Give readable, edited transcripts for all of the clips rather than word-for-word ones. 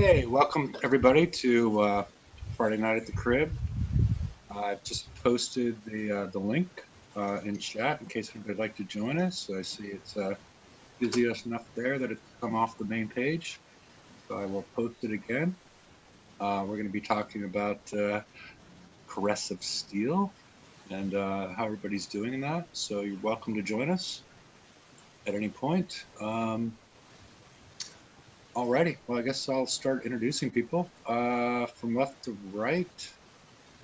Hey, welcome everybody to Friday Night at the Crib. I've just posted the link in chat in case anybody'd like to join us. So I see it's busy enough there that it's come off the main page. So I will post it again. We're going to be talking about caress of steel and how everybody's doing in that. So you're welcome to join us at any point. Alrighty, well, I guess I'll start introducing people. From left to right,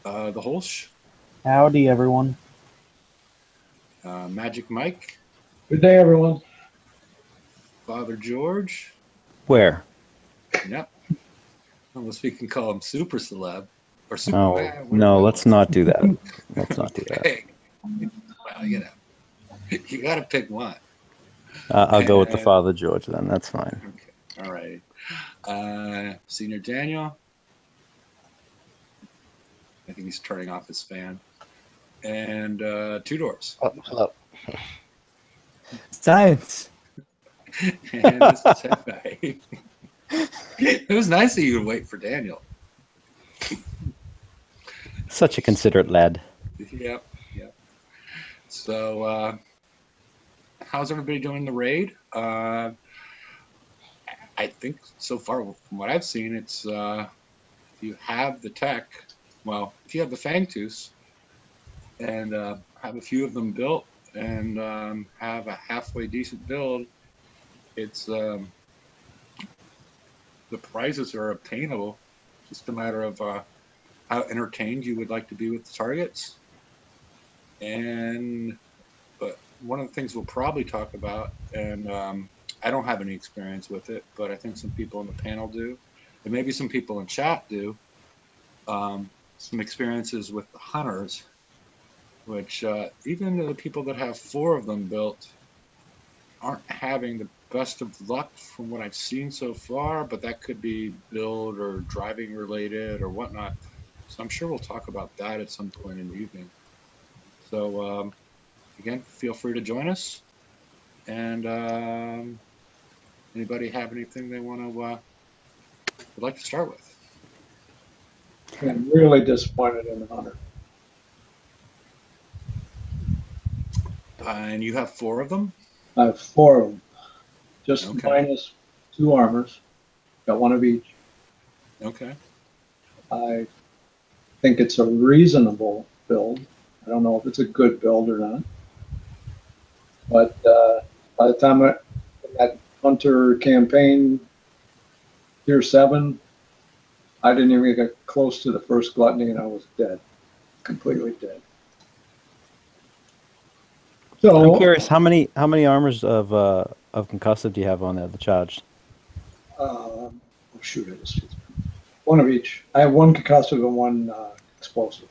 the Holsch, Howdy, everyone. Magic Mike, Good day, everyone. Father George. Where? Yep. Unless we can call him Super Celeb or Super. Oh, no, let's not do that. Let's not do that. Hey, well, you got to pick one. I'll go with the Father George then. That's fine. Okay. All right. Senior Daniel. I think he's turning off his fan. And Two Doors. Oh, hello. Science. And this is Hefe. It was nice of you to wait for Daniel. Such a considerate lad. Yep. So, how's everybody doing in the raid? I think so far, from what I've seen, it's if you have the tech, well, if you have the Fangtooth and have a few of them built and have a halfway decent build, it's the prizes are obtainable. Just a matter of how entertained you would like to be with the targets. But one of the things we'll probably talk about, and I don't have any experience with it, but I think some people in the panel do, and maybe some people in chat do, some experiences with the hunters, which even the people that have 4 of them built aren't having the best of luck from what I've seen so far, but that could be build or driving related or whatnot. So I'm sure we'll talk about that at some point in the evening. So again, feel free to join us. And anybody have anything they want to would like to start with? I'm really disappointed in the hunter. And you have 4 of them? I have 4 of them, just Okay. minus 2 armors. Got 1 of each. Okay. I think it's a reasonable build. I don't know if it's a good build or not. But by the time that hunter campaign, tier 7, I didn't even get close to the first gluttony and I was dead. Completely dead. So I'm curious, how many armors of concussive do you have on there, the charged? oh shoot, I just 1 of each. I have 1 concussive and 1 explosive.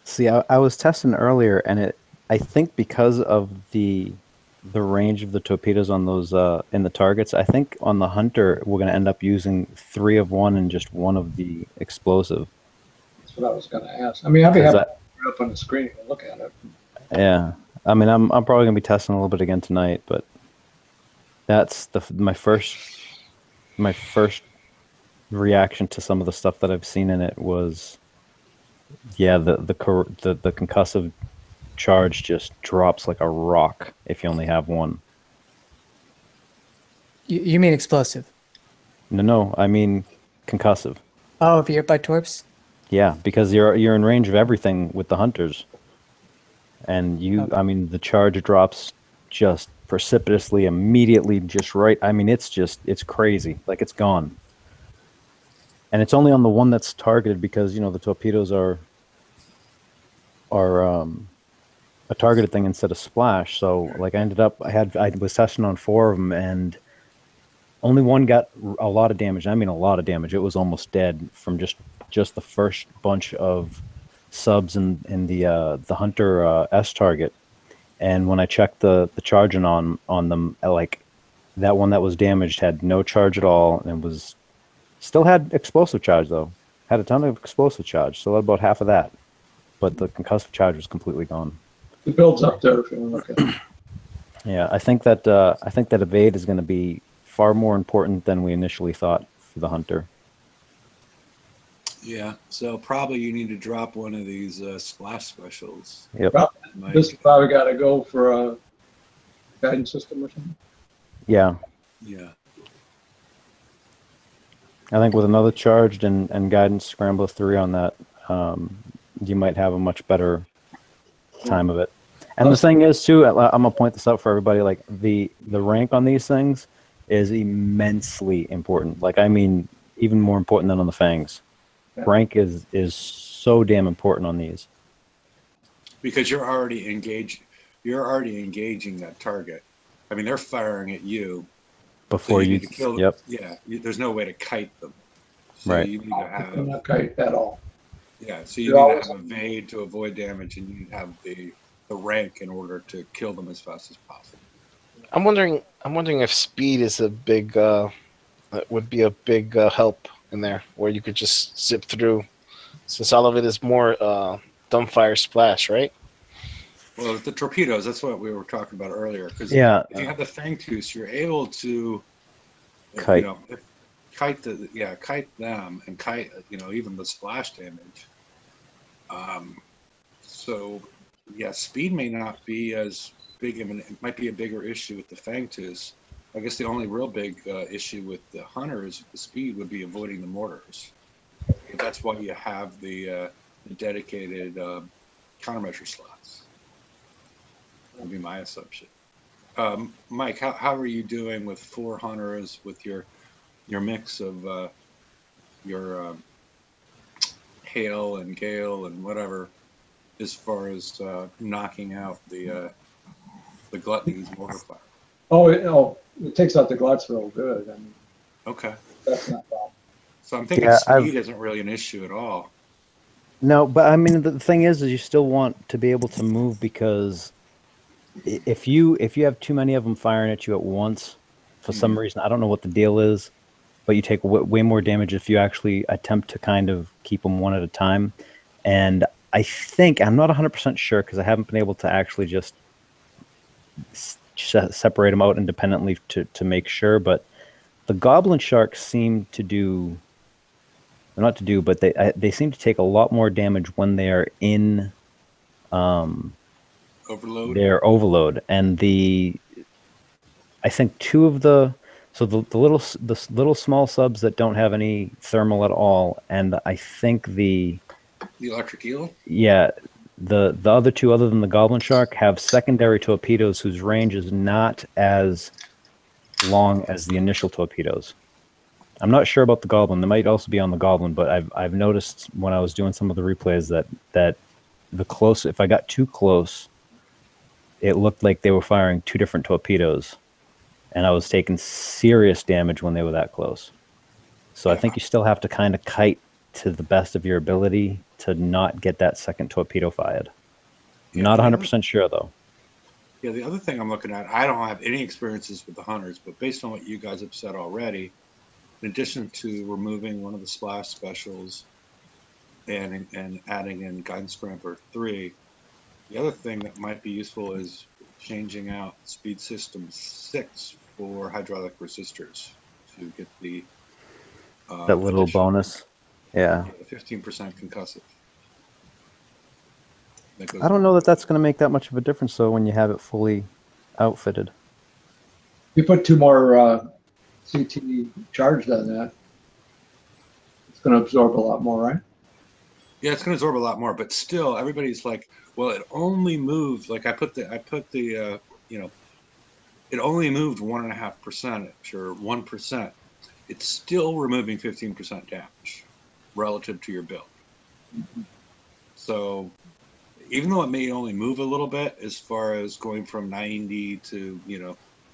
See, I was testing earlier, and I think because of the range of the torpedoes on those in the targets, I think on the hunter we're going to end up using 3 of one and just 1 of the explosive. That's what I was going to ask. I mean, I'd be happy to put it up on the screen and look at it. Yeah, I mean, I'm probably going to be testing a little bit again tonight, but that's my first reaction to some of the stuff that I've seen in it was, yeah, the concussive charge just drops like a rock if you only have 1. You mean explosive? No, I mean concussive. Oh, if you're hit by torps? Yeah, because you're in range of everything with the hunters, and Okay. I mean, the charge drops just precipitously, immediately, just right. I mean, it's crazy, like it's gone, and it's only on the one that's targeted because the torpedoes are a targeted thing instead of splash. So like I was testing on 4 of them, and only 1 got a lot of damage. I mean, a lot of damage. It was almost dead from just the first bunch of subs in the hunter S target. And when I checked the charging on them, like that one that was damaged had no charge at all, and still had explosive charge though. Had a ton of explosive charge, still had about half of that, but the concussive charge was completely gone. The build's up there if you want to look at it. Yeah, I think that evade is going to be far more important than we initially thought for the hunter. Yeah, so probably you need to drop one of these splash specials. Yep. Mike. This probably got to go for a guidance system or something. Yeah. Yeah. I think with another charged and guidance scrambler 3 on that, you might have a much better time of it. And the thing is too, I'm gonna point this out for everybody, like the rank on these things is immensely important. Like, I mean, even more important than on the fangs. Yeah. Rank is so damn important on these. Because you're already engaged. You're already engaging that target. I mean, they're firing at you. Before so you you, need to kill them. yep, Yeah, there's no way to kite them. So right. you need to have. Not kite at all. Yeah, so you You're need always- to have evade to avoid damage, and you need to have the rank in order to kill them as fast as possible. I'm wondering if speed is a big would be a big help in there, where you could just zip through, since all of it is more dumbfire splash, right? Well, with the torpedoes, that's what we were talking about earlier. Because Yeah. if you have the fangtooth, you're able to Kite. kite them and kite even the splash damage. So yeah, speed may not be as big. I mean, it might be a bigger issue with the fangtooth. I guess the only real big issue with the hunters, the speed, would be avoiding the mortars. But that's why you have the dedicated countermeasure slots. That would be my assumption. Mike, how are you doing with 4 hunters with your mix of your hail and gale and whatever, as far as knocking out the gluttony's mortar fire? Oh, it takes out the gluts real good. I mean, Okay. that's not a problem. So I'm thinking Yeah, speed isn't really an issue at all. No, but I mean the thing is you still want to be able to move, because if you have too many of them firing at you at once, for some reason, I don't know what the deal is, but you take way more damage if you actually attempt to kind of keep them one at a time. And I think, I'm not 100% sure because I haven't been able to actually just separate them out independently to make sure, but the goblin sharks seem to do, not to do, but they seem to take a lot more damage when they are in Overload. their overload. And I think 2 of the little small subs that don't have any thermal at all, and I think the electric eel. Yeah, the other 2, other than the goblin shark, have secondary torpedoes whose range is not as long as the initial torpedoes. I'm not sure about the goblin. They might also be on the goblin, but I've noticed when I was doing some of the replays that the close, if I got too close, it looked like they were firing 2 different torpedoes, and I was taking serious damage when they were that close. So I think you still have to kind of kite to the best of your ability to not get that second torpedo fired. Yeah, Not 100% sure though. Yeah, the other thing I'm looking at, I don't have any experiences with the hunters, but based on what you guys have said already, in addition to removing one of the splash specials and adding in Guidance Scrambler 3, the other thing that might be useful is changing out Speed System 6 for hydraulic resistors to get the That little additional- bonus. Yeah. the 15% concussive. That goes I don't along know with that that's going to make that much of a difference though when you have it fully outfitted. You put 2 more CT charged on that, it's going to absorb a lot more, right? Yeah, it's going to absorb a lot more, but still, everybody's like, well, it only moved. Like it only moved 1.5% or 1%. It's still removing 15% damage relative to your build. So even though it may only move a little bit, as far as going from 90 to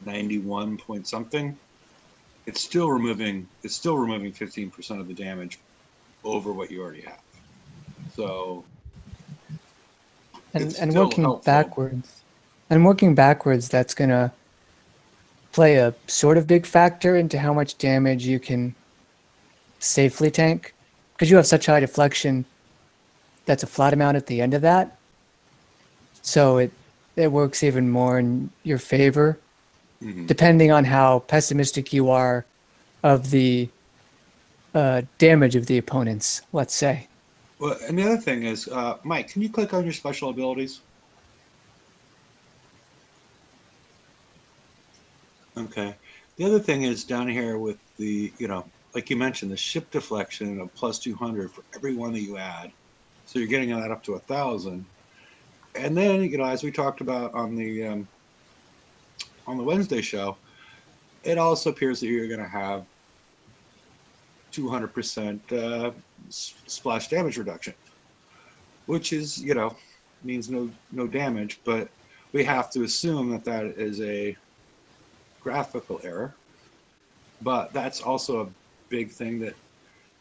91 point something, it's still removing 15% of the damage over what you already have. So it's And still working helpful. backwards, that's gonna play a sort of big factor into how much damage you can safely tank, because you have such high deflection. That's a flat amount at the end of that, so it works even more in your favor, Mhm. depending on how pessimistic you are of the damage of the opponents, let's say. Well, and the other thing is, Mike, can you click on your special abilities? Okay. The other thing is down here with the, like you mentioned, the ship deflection of plus 200 for every one that you add. So you're getting that up to 1,000. And then, as we talked about on the Wednesday show, it also appears that you're going to have 200% splash damage reduction, which is, means no damage, but we have to assume that that is a graphical error. But that's also a big thing that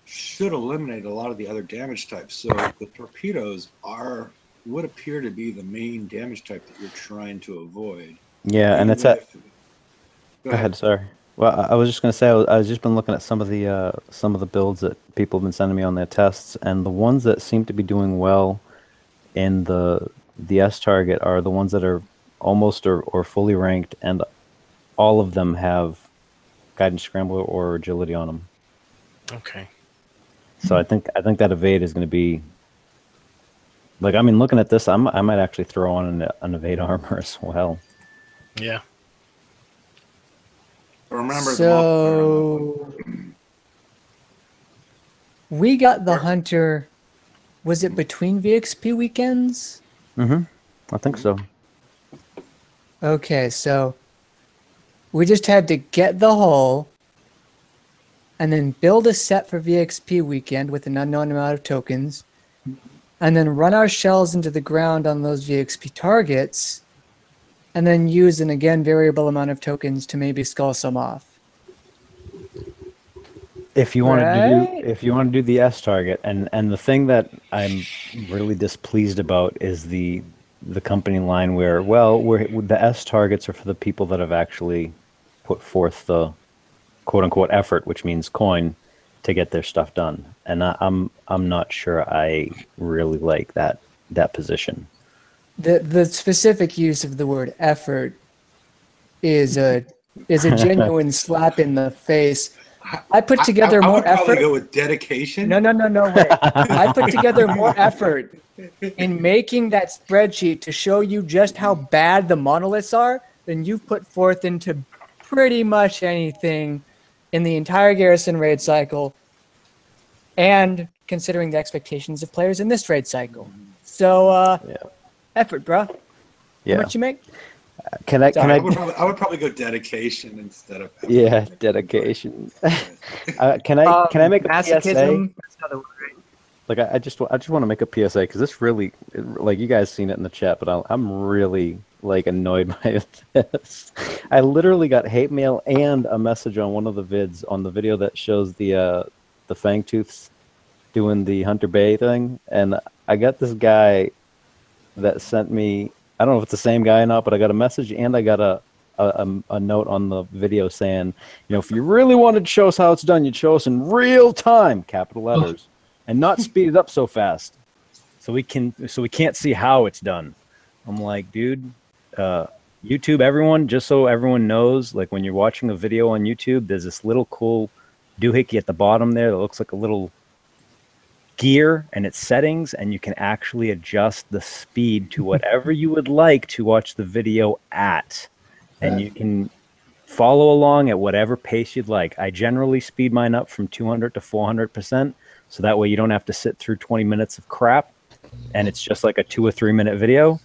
should eliminate a lot of the other damage types. So the torpedoes would appear to be the main damage type that you're trying to avoid. Yeah, and it's Go ahead. Sorry. Well, I was just going to say I was just been looking at some of the builds that people have been sending me on their tests, and the ones that seem to be doing well in the S target are the ones that are almost or fully ranked, and all of them have guidance scrambler or agility on them. Okay. So I think that evade is going to be like, I mean, looking at this, I might actually throw on an evade armor as well. Yeah. Remember so we got the hunter. Was it between VXP weekends? Mm-hmm. I think so. Okay, so we just had to get the hull and then build a set for VXP weekend with an unknown amount of tokens, and then run our shells into the ground on those VXP targets, and then use an, again, variable amount of tokens to maybe skull some off. If you wanted to do the S target, and the thing that I'm really displeased about is the company line where, the S targets are for the people that have actually put forth the quote unquote effort, which means coin, to get their stuff done. And I'm not sure I really like that position. The specific use of the word effort is a genuine slap in the face. I put together more effort. I would probably go with dedication. No, wait. I put together more effort in making that spreadsheet to show you just how bad the monoliths are than you've put forth into pretty much anything in the entire Garrison raid cycle, and considering the expectations of players in this raid cycle. So, effort, bro. Yeah. How much you make? I would probably go dedication instead of effort. Yeah, dedication. Can I make a PSA? That's another word, right? Like I just want to make a PSA because this really, like, you guys seen it in the chat, but I'm really like annoyed by this. I literally got hate mail and a message on one of the vids on the video that shows the Fangtooths doing the Hunter Bay thing, and I got this guy that sent me, I don't know if it's the same guy or not, but I got a message and I got a note on the video saying, if you really wanted to show us how it's done, you'd show us in real time, capital letters, and not speed it up so fast, so we can't see how it's done. I'm like, dude, YouTube, everyone, just so everyone knows, like, when you're watching a video on YouTube, there's this little cool doohickey at the bottom there that looks like a little gear and its settings, and you can actually adjust the speed to whatever you would like to watch the video at, and you can follow along at whatever pace you'd like. I generally speed mine up from 200 to 400%, so that way you don't have to sit through 20 minutes of crap and it's just like a 2 or 3 minute video.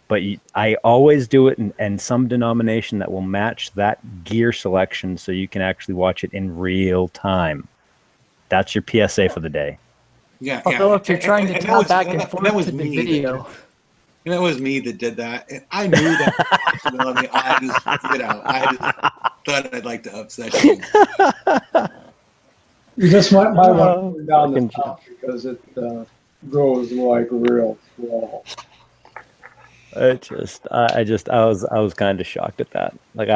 But I always do it in some denomination that will match that gear selection, so you can actually watch it in real time. That's your PSA for the day. Yeah. Although if you're trying to tap back and forth to the video. That was me that did that. And I knew that possibility. I just thought I'd like to upset you. You just might want to put it down the top because it goes like real slow. I was kind of shocked at that. Like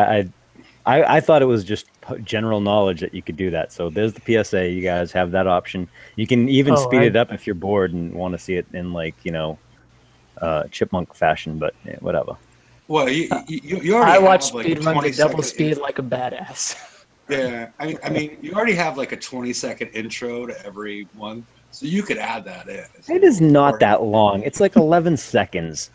I thought it was just general knowledge that you could do that. So there's the PSA. You guys have that option. You can even speed it up if you're bored and want to see it in, like, chipmunk fashion. But whatever. Well, you already I watch have, like, speedruns 20 at double seconds. speed like a badass. Yeah, I mean, you already have like a 20-second intro to every one, so you could add that in. It is not Or- that long. It's like 11 seconds.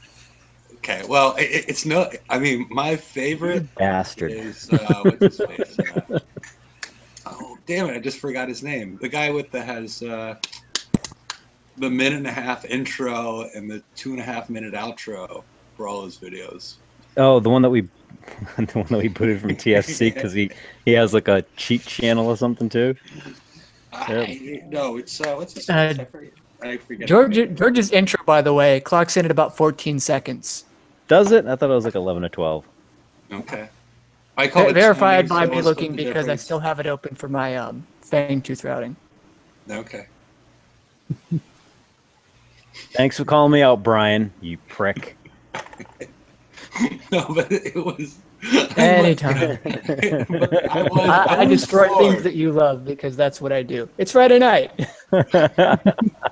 Okay, well, it's no. I mean, my favorite Bastard. is what's his face? Oh, damn it! I just forgot his name. The guy with the 1.5-minute intro and the 2.5-minute outro for all his videos. Oh, the one that we put in from TFC because he has like a cheat channel or something too. No, it's what's his face? I forget. George's intro, by the way, clocks in at about 14 seconds. Does it? I thought it was like 11 or 12. Okay. I call it Verified 20, by so me what's looking the because I difference? still have it open for my fang tooth routing. Okay. Thanks for calling me out, Brian. You prick. No, but it was. Anytime. I destroy things that you love because that's what I do. It's Friday night.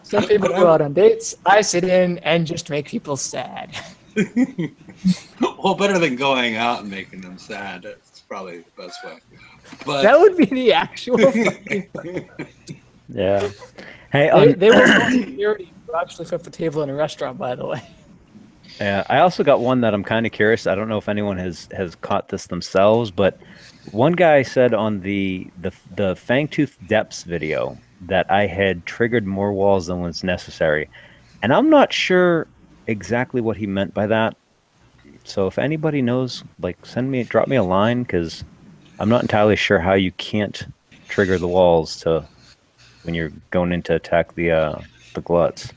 Some people go out on dates. I sit in and just make people sad. Well, better than going out and making them sad. That's probably the best way. But That would be the actual fucking Yeah. Hey, they will call security for actually flip the table in a restaurant, by the way. yeah, I also got one that I'm kind of curious. I don't know if anyone has caught this themselves, but one guy said on the Fangtooth Depths video that I had triggered more walls than was necessary, and I'm not sure exactly what he meant by that. So if anybody knows, like, drop me a line because I'm not entirely sure how you can't trigger the walls when you're going in to attack the gluts.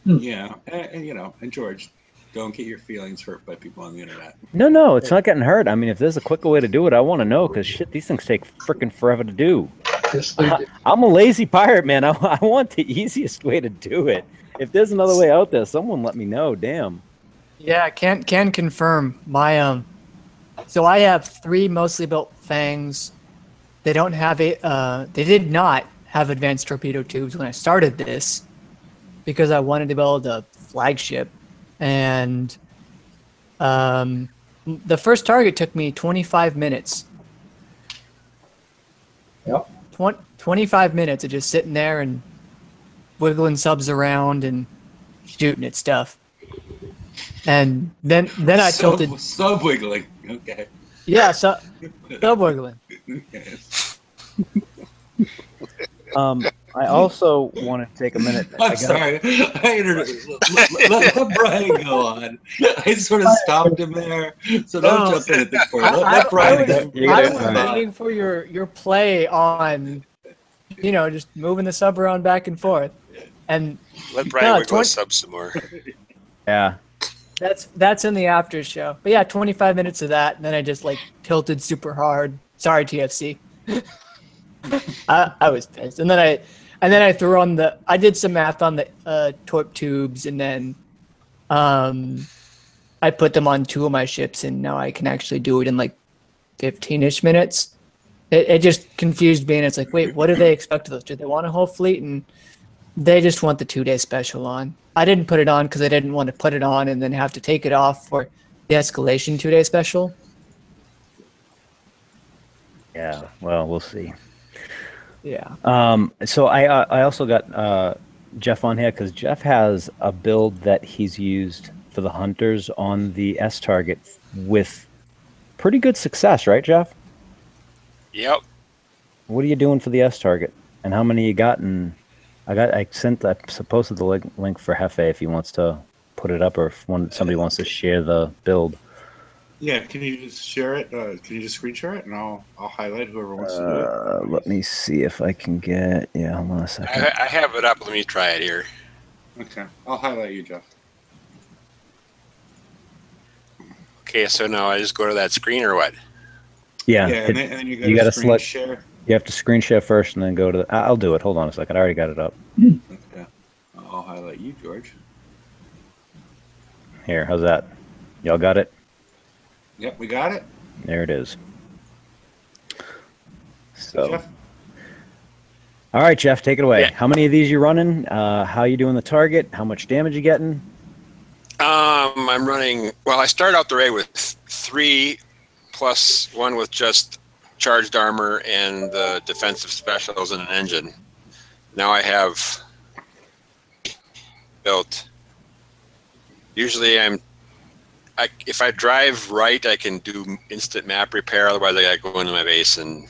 yeah, and George, don't get your feelings hurt by people on the internet. No, it's not getting hurt. I mean, if there's a quicker way to do it, I want to know because shit, these things take freaking forever to do. Yes, they do. I'm a lazy pirate, man. I want the easiest way to do it. If there's another way out there, someone let me know. Damn. Yeah, can confirm my So I have 3 mostly built fangs. They don't have they did not have advanced torpedo tubes when I started this because I wanted to build a flagship, and the first target took me 25 minutes. Yep. 25 minutes of just sitting there and wiggling subs around and shooting at stuff. And then I tilted. Sub wiggling. Okay. Yeah, sub wiggling. Yes. I also want to take a minute. I'm sorry. Let Brian go on. I sort of stopped him there, so don't jump in at the corner. Let Brian go. I was waiting for your play on, just moving the sub around back and forth, and Let Brian wiggle his sub some more. Yeah. that's in the after show. But yeah, 25 minutes of that, and then I just tilted super hard. Sorry, TFC. I was pissed, and then I threw on I did some math on the torp tubes, and then I put them on 2 of my ships, and now I can actually do it in 15-ish minutes. It just confused me, and it's like, wait, what do they expect of those? Do they want a whole fleet? And they just want the 2-day special on. I didn't put it on because I didn't want to put it on and then have to take it off for the escalation 2-day special. Yeah. Well, we'll see. Yeah. So I also got Jeff on here because Jeff has a build that he's used for the hunters on the S target with pretty good success, right, Jeff? Yep. What are you doing for the S target, and how many you got? And I posted the link for Hefe if he wants to put it up, or if somebody wants to share the build. Yeah, can you just share it? Can you just screen share it, and I'll highlight whoever wants to do it. Let me see if I can get. Yeah, hold on a second. I have it up. Let me try it here. Okay, I'll highlight you, Jeff. Okay, so now I just go to that screen or what? Yeah, and then you gotta screen select. share. You have to screen share first, and then go to the. I'll do it. Hold on a second. I already got it up. Okay, I'll highlight you, George. Here, how's that? Y'all got it? Yep, we got it. There it is. So, Jeff? all right, Jeff, take it away. Yeah. How many of these you running? How you doing the target? How much damage you getting? I'm running. Well, I started out the raid with 3 plus 1 with just charged armor and the defensive specials and an engine. Now I have built. Usually if I drive right, I can do instant map repair. Otherwise, I gotta go into my base and.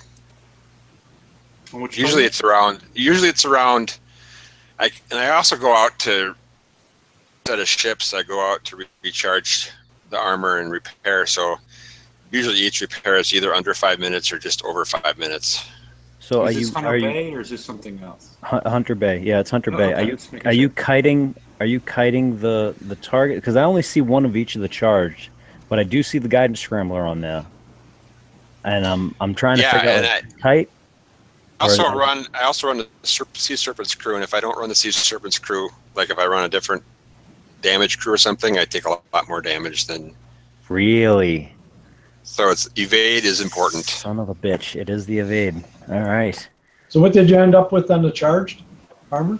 Usually it's around. I also go out to set of ships. I go out to recharge the armor and repair. So usually each repair is either under 5 minutes or just over 5 minutes. So is this Hunter Bay or is this something else? Hunter Bay, yeah, it's Hunter Bay. Okay, Are you kiting the target? Because I only see one of each of the charged, but I do see the guidance scrambler on there, and I'm trying to figure out kite. I also run the Sea Serpent's crew, and if I don't run the Sea Serpent's crew, like if I run a different damage crew or something, I take a lot more damage than. Really? So evade is important. Son of a bitch! It is the evade. All right. So what did you end up with on the charged armor?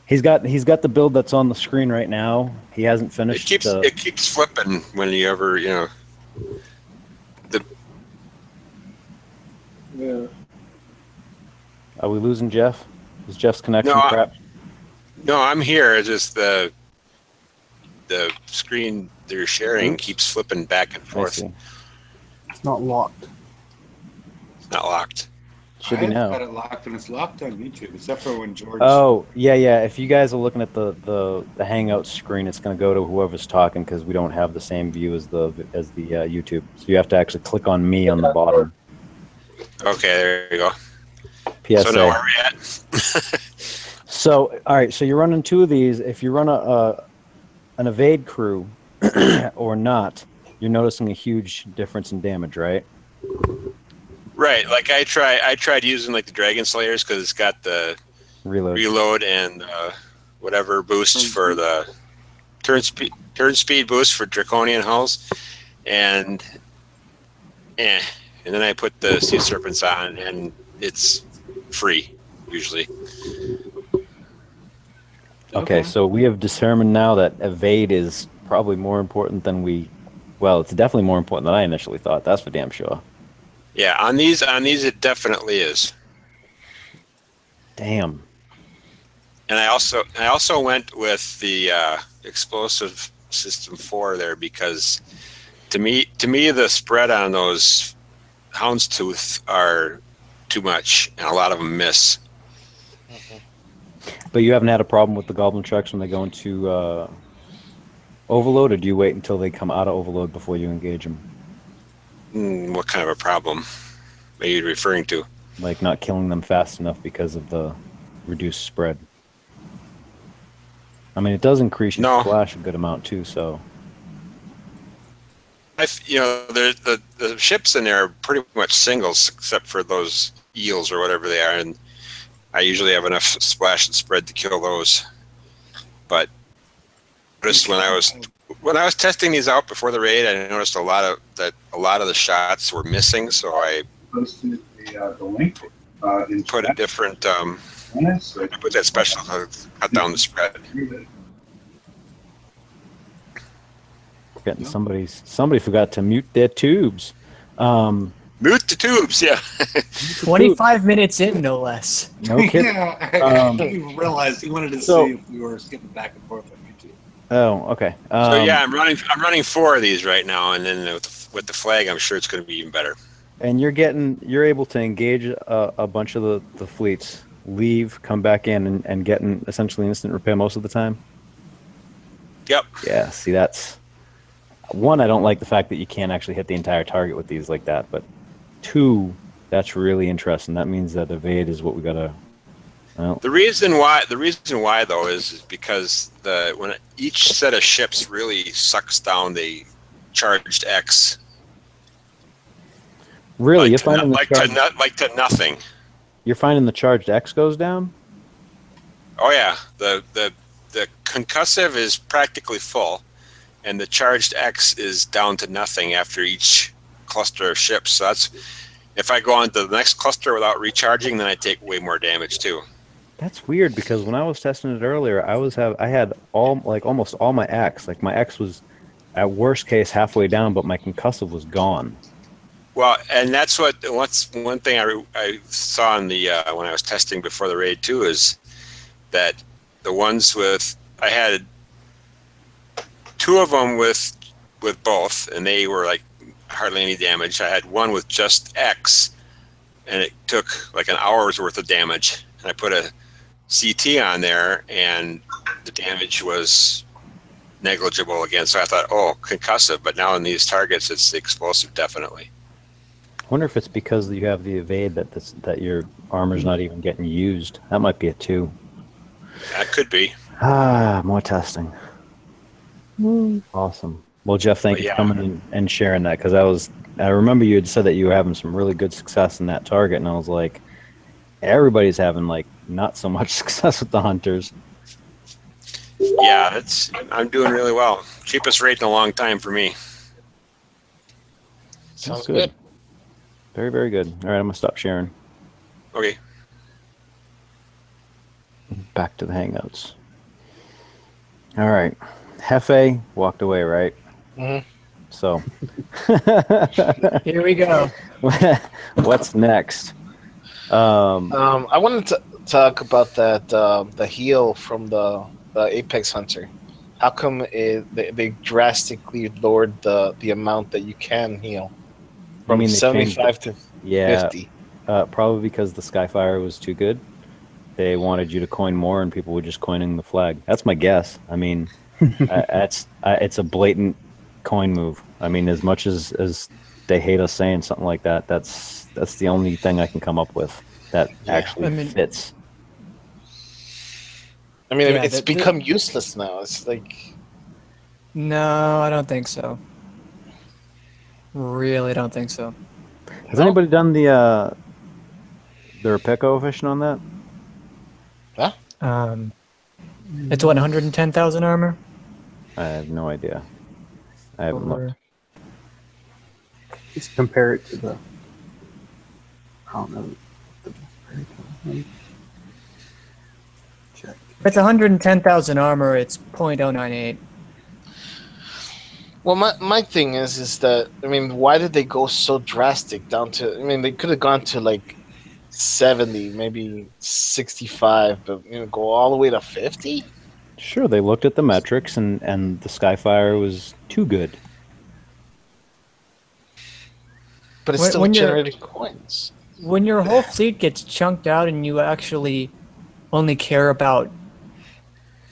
He's got the build that's on the screen right now. He hasn't finished. It keeps flipping when you ever Yeah. Are we losing Jeff? Is Jeff's connection crap? No, I'm here. It's just the screen they're sharing keeps flipping back and forth. It's not locked. It's not locked. Should be now. I've got it locked, and it's locked on YouTube, except for when George. Oh yeah. If you guys are looking at the Hangout screen, it's going to go to whoever's talking because we don't have the same view as the YouTube. So you have to actually click on me on the bottom. Okay, there you go. PSA. So now where are we at? So all right, so you're running two of these. If you run an evade crew or not, you're noticing a huge difference in damage, right? Right. Like I tried using like the Dragon Slayers because it's got the reload and whatever boosts for the turn speed boost for Draconian hulls, and then I put the Sea Serpents on, and it's free usually. Okay, so we have determined now that evade is probably more important than it's definitely more important than I initially thought. That's for damn sure. Yeah, on these it definitely is. Damn. And I also went with the explosive system 4 there because to me the spread on those houndstooth are too much, and a lot of them miss. But you haven't had a problem with the goblin trucks when they go into overload, or do you wait until they come out of overload before you engage them? What kind of a problem are you referring to? Like not killing them fast enough because of the reduced spread. I mean, it does increase your splash a good amount too, so. The ships in there are pretty much singles except for those eels or whatever they are, and I usually have enough splash and spread to kill those. But just when I was testing these out before the raid, I noticed a lot of the shots were missing, so I posted the link. Put a different put that special to cut down the spread. Getting somebody forgot to mute their tubes. Mute the tubes, yeah. 25 minutes in, no less. No kidding. Yeah, he realized he wanted to see if we were skipping back and forth on YouTube. Oh, okay. So yeah, I'm running 4 of these right now, and then with the flag, I'm sure it's going to be even better. And you're able to engage a bunch of the fleets, leave, come back in, and get an essentially instant repair most of the time. Yep. Yeah. See, that's one. I don't like the fact that you can't actually hit the entire target with these like that, but 2, that's really interesting. That means that evade is what we gotta. Well. The reason why though is because when each set of ships really sucks down the charged X. Really, you're finding to nothing. You're finding the charged X goes down. Oh yeah, the concussive is practically full, and the charged X is down to nothing after each cluster of ships. So that's if I go on to the next cluster without recharging, then I take way more damage too. That's weird because when I was testing it earlier, I had almost all my X. Like my X was at worst case halfway down, but my concussive was gone. Well, and that's what's one thing I saw in the when I was testing before the raid too is that the ones with I had two of them with both, and they were like hardly any damage. I had one with just X, and it took like an hour's worth of damage. And I put a CT on there, and the damage was negligible again. So I thought, oh, concussive. But now in these targets, it's explosive, definitely. I wonder if it's because you have the evade that your armor's not even getting used. That might be it too. That could be. More testing. Awesome. Well, Jeff, thank you for coming in and sharing that, because I remember you had said that you were having some really good success in that target, and I was like, everybody's having like not so much success with the hunters. Yeah, I'm doing really well. Cheapest rate in a long time for me. Sounds good. Very, very good. All right, I'm gonna stop sharing. Okay. Back to the Hangouts. All right. Hefe walked away, right? Mm-hmm. So. Here we go. What's next? I wanted to talk about that the heal from the Apex Hunter. How come they drastically lowered the amount that you can heal from 75 to 50? Probably because the Skyfire was too good. They wanted you to coin more, and people were just coining the flag. That's my guess. I mean, it's a blatant coin move. I mean, as much as they hate us saying something like that, that's the only thing I can come up with that actually fits. I mean, it's become useless now. It's like... No, I don't think so. Really don't think so. Has anybody done the repair coefficient on that? Huh? It's what, 110,000 armor? I have no idea. I haven't looked. Just compare it to the. I don't know. Check. If it's 110,000 armor, it's 0.098. Well, my thing is that, I mean, why did they go so drastic down to... I mean, they could have gone to like 70, maybe 65, but go all the way to 50? Sure, they looked at the metrics, and the Skyfire was too good. But it's still generating coins. When your whole fleet gets chunked out and you actually only care about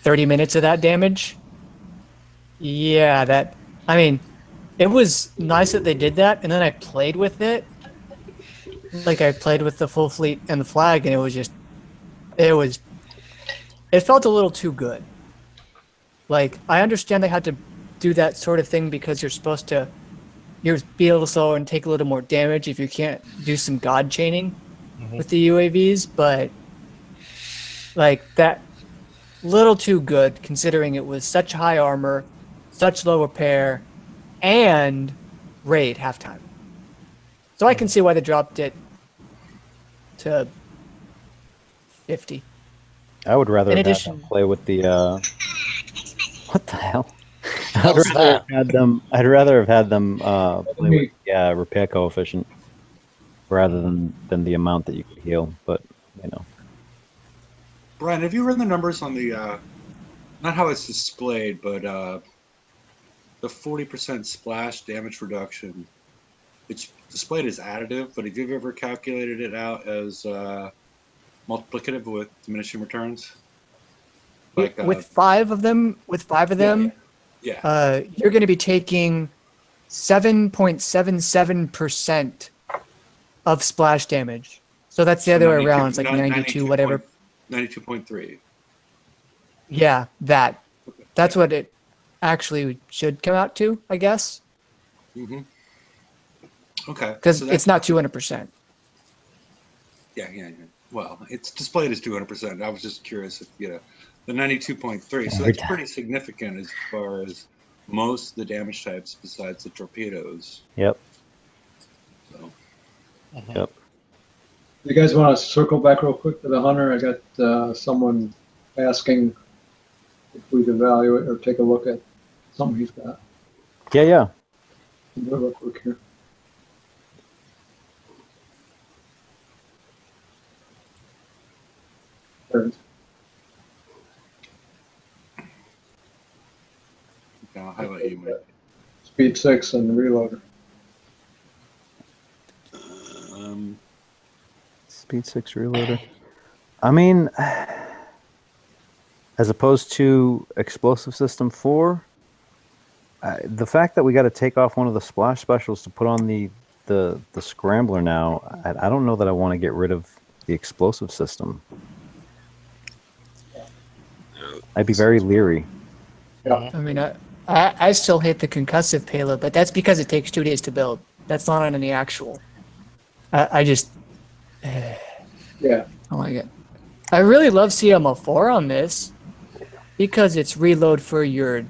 30 minutes of that damage, yeah, I mean, it was nice that they did that, and then I played with it. Like, I played with the full fleet and the flag, and it felt a little too good. Like, I understand they had to do that sort of thing because you're supposed to be a little slower and take a little more damage if you can't do some god chaining with the UAVs, but like, that little too good considering it was such high armor, such low repair, and raid halftime. So I can see why they dropped it to 50. I would rather have them play with the what the hell? I'd rather have had them play with repair coefficient rather than the amount that you could heal. But Brian, have you run the numbers on the not how it's displayed, but the 40% splash damage reduction? It's displayed as additive, but have you ever calculated it out as multiplicative with diminishing returns? Like with five of them, yeah. You're going to be taking 7.77% of splash damage. So that's the other way around. It's like 92, whatever. 92.3. Yeah, that. That's what it actually should come out to, I guess. Mm-hmm. Okay. Because it's not 200%. Yeah. Well, it's displayed as 200%. I was just curious if, the 92.3. So that's pretty significant as far as most of the damage types besides the torpedoes. Yep. So. Yep. You guys want to circle back real quick to the hunter? I got someone asking if we'd evaluate or take a look at something he's got. Yeah. Real quick here. turns. Okay, I'll highlight you, Mike. Speed 6 and reloader. Speed 6 reloader. I mean, as opposed to explosive system 4, the fact that we got to take off one of the splash specials to put on the scrambler now, I don't know that I want to get rid of the explosive system. I'd be very leery. Yeah. I mean, I still hate the concussive payload, but that's because it takes 2 days to build. That's not on any actual. I just, Yeah. I like it. I really love CMO4 on this because it's reload for your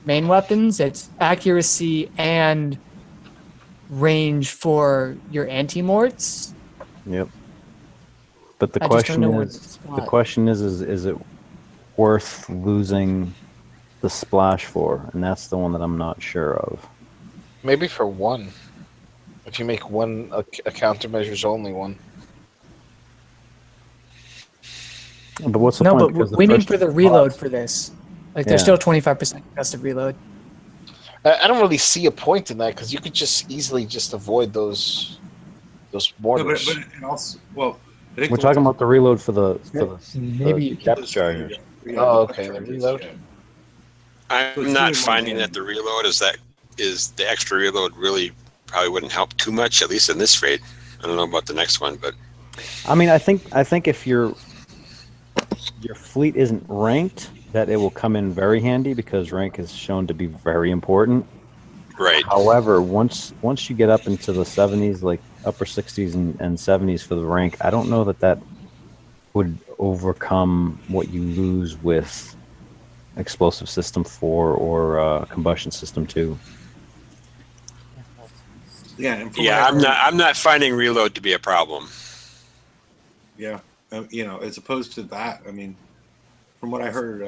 main weapons. It's accuracy and range for your anti-morts. Yep. But the I just don't know where question to is, spot. is it worth losing the splash for? And that's the one that I'm not sure of. Maybe for one. If you make one a countermeasures only one. But what's the No, point? but Because the we need first for the reload for this. Like, there's Yeah. still 25% concussive reload. I don't really see a point in that because you could just easily just avoid those No, mortars. but it also, well, I think we're talking about the reload for the Maybe you depth the chargers. Yeah, Oh, the okay, the charges, reload. yeah. So I'm it's not really more finding than- that the reload is the extra reload really probably wouldn't help too much, at least in this raid. I don't know about the next one, but I mean, I think if your fleet isn't ranked, that it will come in very handy because rank is shown to be very important. right. However, once you get up into the 70s, like upper 60s and 70s for the rank, I don't know that would overcome what you lose with explosive system 4 or combustion system 2. Yeah, and from Yeah, what I heard, I'm not finding reload to be a problem. yeah, as opposed to that, I mean, from what I heard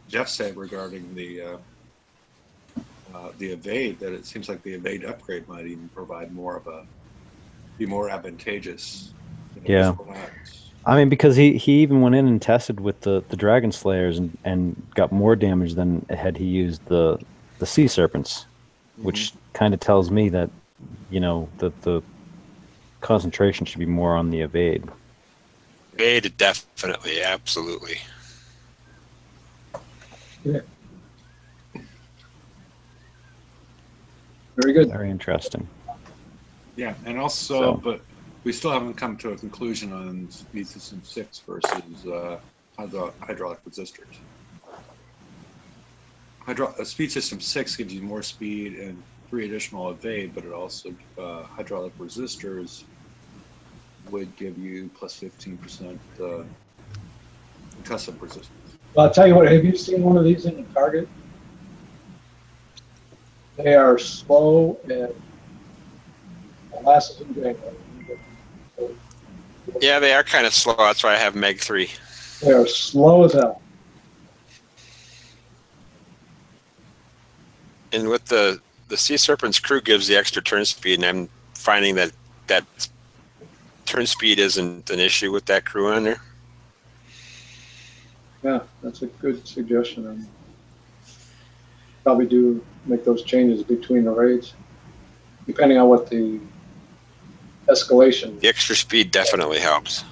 Jeff say regarding the evade, that it seems like the evade upgrade might even provide be more advantageous. Yeah. just for that. I mean, because he even went in and tested with the Dragon Slayers and got more damage than had he used the Sea Serpents, which kind of tells me that, the concentration should be more on the evade. Evade, definitely, absolutely. Yeah. Very good. Very interesting. Yeah, and also, So- but we still haven't come to a conclusion on Speed System 6 versus hydraulic resistors. Speed System 6 gives you more speed and 3 additional evade, but it also, hydraulic resistors would give you plus 15% concussive resistance. Well, I'll tell you what, have you seen one of these in the target? They are slow and molasses and grain. Yeah, they are kind of slow. That's why I have Meg 3. They are slow as hell. And with the Sea Serpent's crew gives the extra turn speed, and I'm finding that turn speed isn't an issue with that crew on there. Yeah, that's a good suggestion. And probably do make those changes between the raids, depending on what the escalation. The extra speed definitely helps.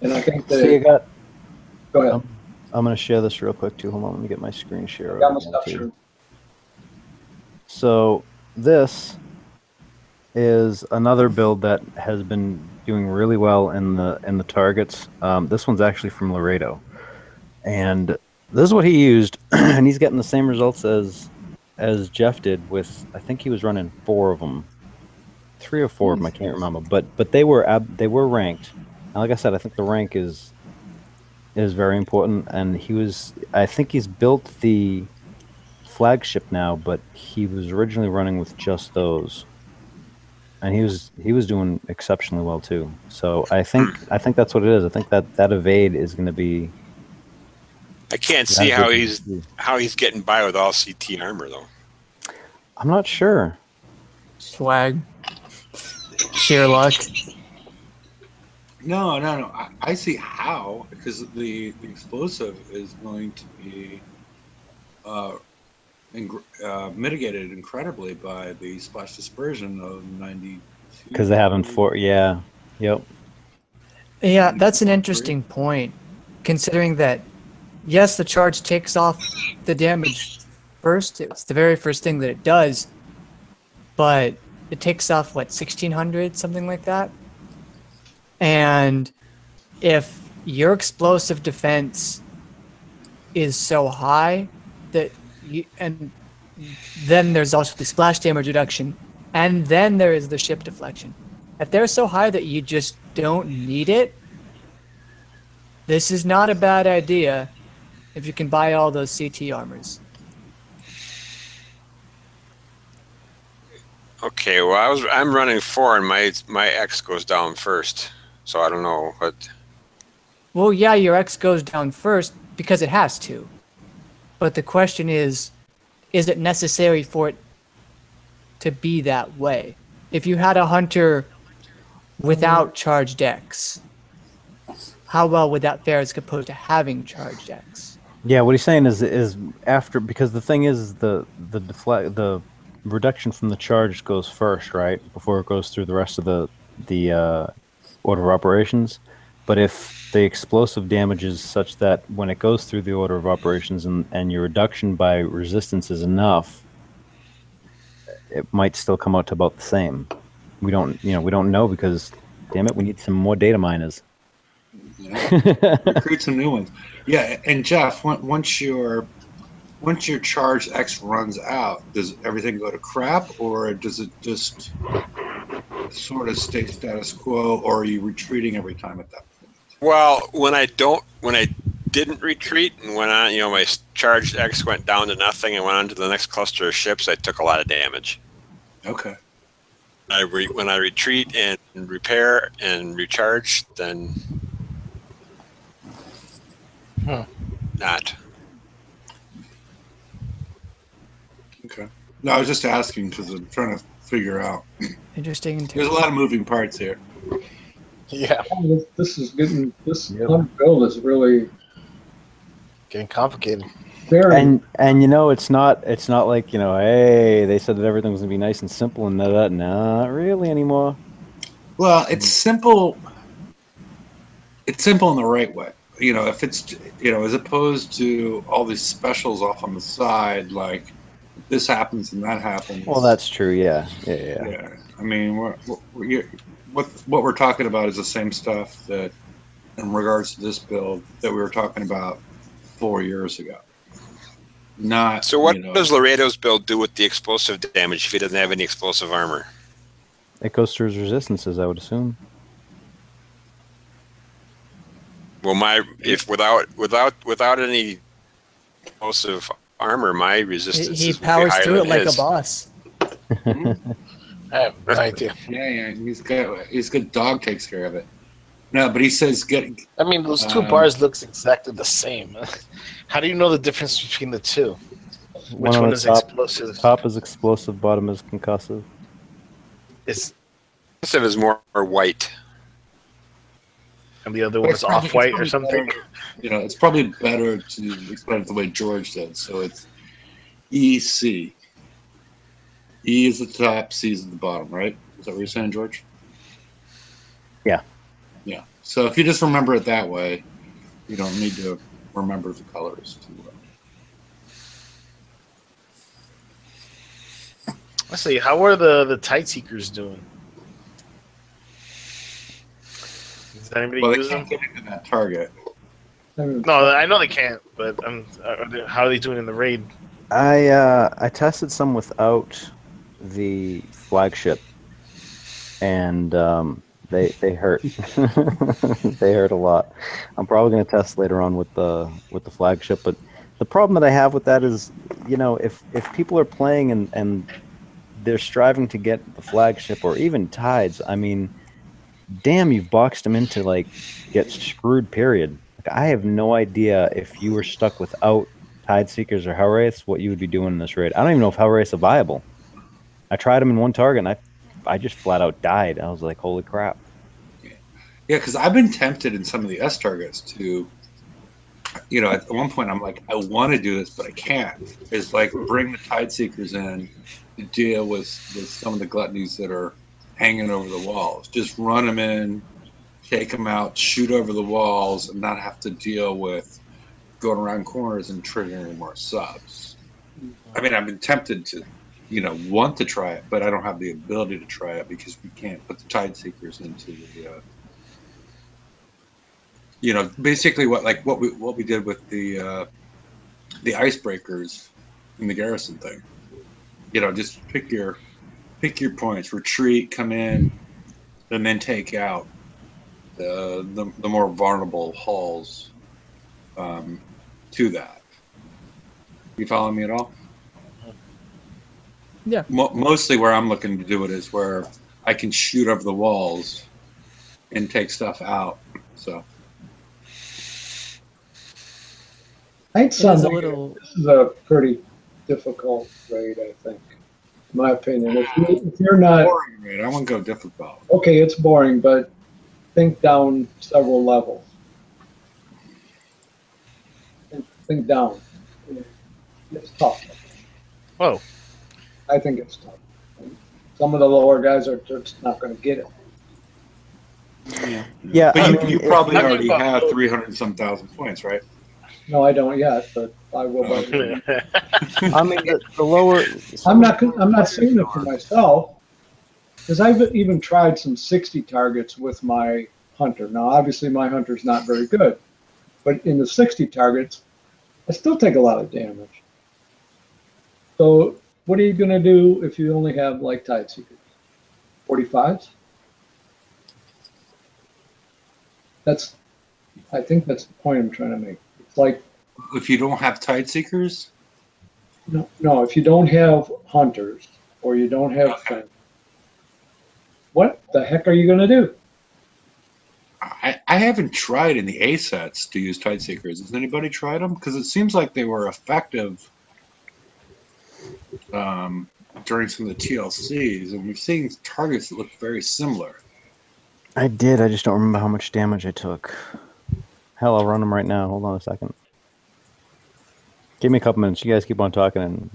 And I think So you that. got. Go ahead. I'm going to share this real quick too. Hold on, let me get my screen share. Got my over stuff, too. sure. So this is another build that has been doing really well in the targets. This one's actually from Laredo, and this is what he used, and he's getting the same results as Jeff did with. I think he was running 4 of them, 3 or 4 of them. I can't remember, but they were ranked. And like I said, I think the rank is very important, and I think he's built the flagship now, but he was originally running with just those, and he was doing exceptionally well too. So I think that's what it is. I think that evade is going to be. I can't see how he's getting by with all CT armor though. I'm not sure. Swag. sheer luck. No. I see how, because the explosive is going to be mitigated incredibly by the splash dispersion of 92. Because they haven't for yeah, yep. Yeah, that's an 92.3. interesting point, considering that, yes, the charge takes off the damage first. It's the very first thing that it does, but it takes off, what, 1600, something like that? And if your explosive defense is so high that and then there's also the splash damage reduction, and then there is the ship deflection. If they're so high that you just don't need it, this is not a bad idea if you can buy all those CT armors. Okay, well, I'm running 4, and my X goes down first, so I don't know, but Well, yeah, your X goes down first because it has to. But the question is it necessary for it to be that way? If you had a hunter without charged X, how well would that fare as opposed to having charged X? Yeah, what he's saying is after, because the thing is the reduction from the charge goes first, right, before it goes through the rest of the order of operations. But if the explosive damage is such that when it goes through the order of operations and your reduction by resistance is enough, it might still come out to about the same. We don't know because, damn it, we need some more data miners. Yeah. Recruit some new ones. Yeah, and Jeff, once your charge X runs out, does everything go to crap, or does it just sort of stay status quo, or are you retreating every time at that point? well, when I didn't retreat and went on, my charged X went down to nothing and went on to the next cluster of ships, I took a lot of damage. Okay. When I retreat and repair and recharge, then not. Okay. No, I was just asking because I'm trying to figure out. Interesting. There's a lot of moving parts here. Yeah, This is getting, this build is really getting complicated. very, And it's not like, hey, they said that everything was gonna be nice and simple and that not really anymore. Well, it's simple. It's simple in the right way. If it's as opposed to all these specials off on the side, like this happens and that happens. Well, that's true. Yeah. I mean, what we're talking about is the same stuff that, in regards to this build, that we were talking about 4 years ago. Not. So what does Laredo's build do with the explosive damage if he doesn't have any explosive armor? It goes through his resistances, I would assume. Well, if without any explosive armor, my resistance He would be powers higher through it than like his. a boss. I have no idea. Yeah. He's good. Dog takes care of it. No, but he says I mean, those two bars looks exactly the same. How do you know the difference between the two? Which on one the is top, explosive? Top is explosive, bottom is concussive. It's, Explosive is more white. and the other one is off-white or something? It's probably better to explain it the way George did. So it's EC. E is the top, C is at the bottom, right? Is that what you're saying, George? Yeah. Yeah. So if you just remember it that way, you don't need to remember the colors too well. Let's see. How are the Tide Seekers doing? Does anybody Well, they use them? can't get into that target. No, I know they can't. But how are they doing in the raid? I tested some without the flagship, and they hurt. They hurt a lot. I'm probably going to test later on with the flagship, but the problem that I have with that is, if people are playing and they're striving to get the flagship or even tides, I mean, damn, you've boxed them into get screwed. Period. I have no idea if you were stuck without Tide Seekers or Hellwraiths, what you would be doing in this raid. I don't even know if Hellwraiths are viable. I tried them in one target, and just flat out died. I was like, holy crap. Yeah, because I've been tempted in some of the S targets to, at one point I'm like, I want to do this, but I can't. Is like bring the Tide Seekers in to deal with some of the gluttonies that are hanging over the walls. Just run them in, take them out, shoot over the walls, and not have to deal with going around corners and triggering more subs. I mean, I've been tempted to, want to try it, but I don't have the ability to try it because we can't put the Tide Seekers into the basically what we did with the icebreakers in the garrison thing. Just pick your points, retreat, come in, and then take out the more vulnerable halls to that. You follow me at all? Yeah. Mostly where I'm looking to do it is where I can shoot over the walls and take stuff out. So. I'd say It is a little. this is a pretty difficult raid, I think, in my opinion. If you're not Boring raid. I wouldn't go difficult. okay, it's boring, but think down several levels. Think down. It's tough. Whoa. I think it's tough. Some of the lower guys are just not going to get it. Yeah, But you probably if- already have 300 and some thousand points, right? No, I don't yet, but I will. By the end. I mean, the lower. I'm not saying it for myself, because I've even tried some 60 targets with my hunter. Now, obviously, my hunter's not very good, but in the 60 targets, I still take a lot of damage. So, what are you going to do if you only have like Tide Seekers? 45s? I think that's the point I'm trying to make. It's like, If you don't have Tide Seekers, no, if you don't have hunters or you don't have friends, what the heck are you going to do? I haven't tried in the A sets to use Tide Seekers. Has anybody tried them? Because it seems like they were effective during some of the TLCs, and we've seen targets that look very similar. I did. I just don't remember how much damage I took. Hell, I'll run them right now. Hold on a second. Give me a couple minutes. You guys keep on talking, and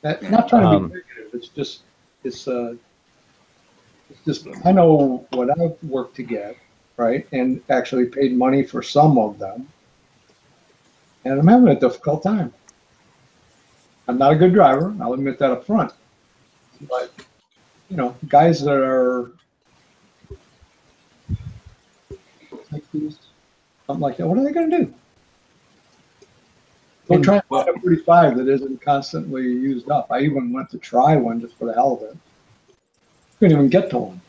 Not trying to be negative. It's just I know what I've worked to get, right, and actually paid money for some of them, and I'm having a difficult time. I'm not a good driver. I'll admit that up front. But guys that are like these, something like that, what are they going to do? Go try and find a 45 that isn't constantly used up. I even went to try one just for the hell of it. Couldn't even get to one.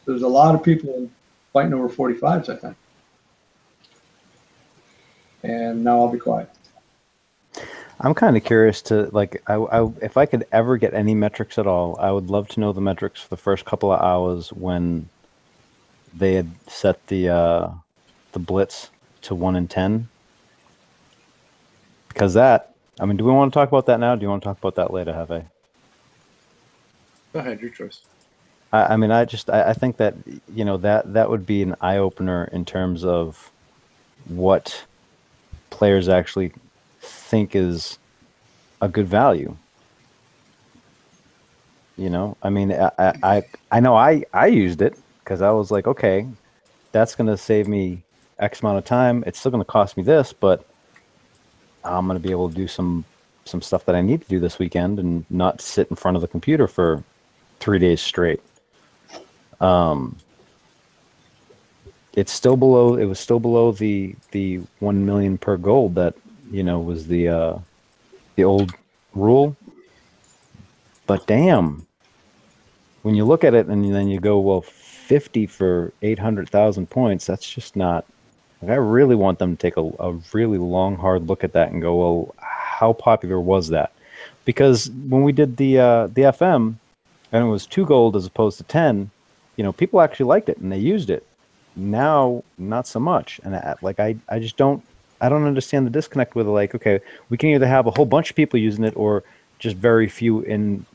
There's a lot of people fighting over 45s, I think. And now I'll be quiet. I'm kind of curious to if I could ever get any metrics at all, I would love to know the metrics for the first couple of hours when they had set the blitz to 1 in 10. Because do we want to talk about that now? Or do you want to talk about that later, Hefe? Go ahead, your choice. I mean, I think that that would be an eye opener in terms of what players actually think is a good value. I mean, I know I used it because I was like, okay, that's going to save me X amount of time. It's still going to cost me this, but I'm going to be able to do some stuff that I need to do this weekend and not sit in front of the computer for 3 days straight. It was still below the 1 million per gold that was the old rule. But damn, when you look at it and then you go, well, 50 for 800,000 points, that's just not. I really want them to take a really long, hard look at that and go, well, how popular was that? Because when we did the FM and it was 2 gold as opposed to 10, people actually liked it and they used it. Now, not so much. And I just don't understand the disconnect with okay, we can either have a whole bunch of people using it or just very few in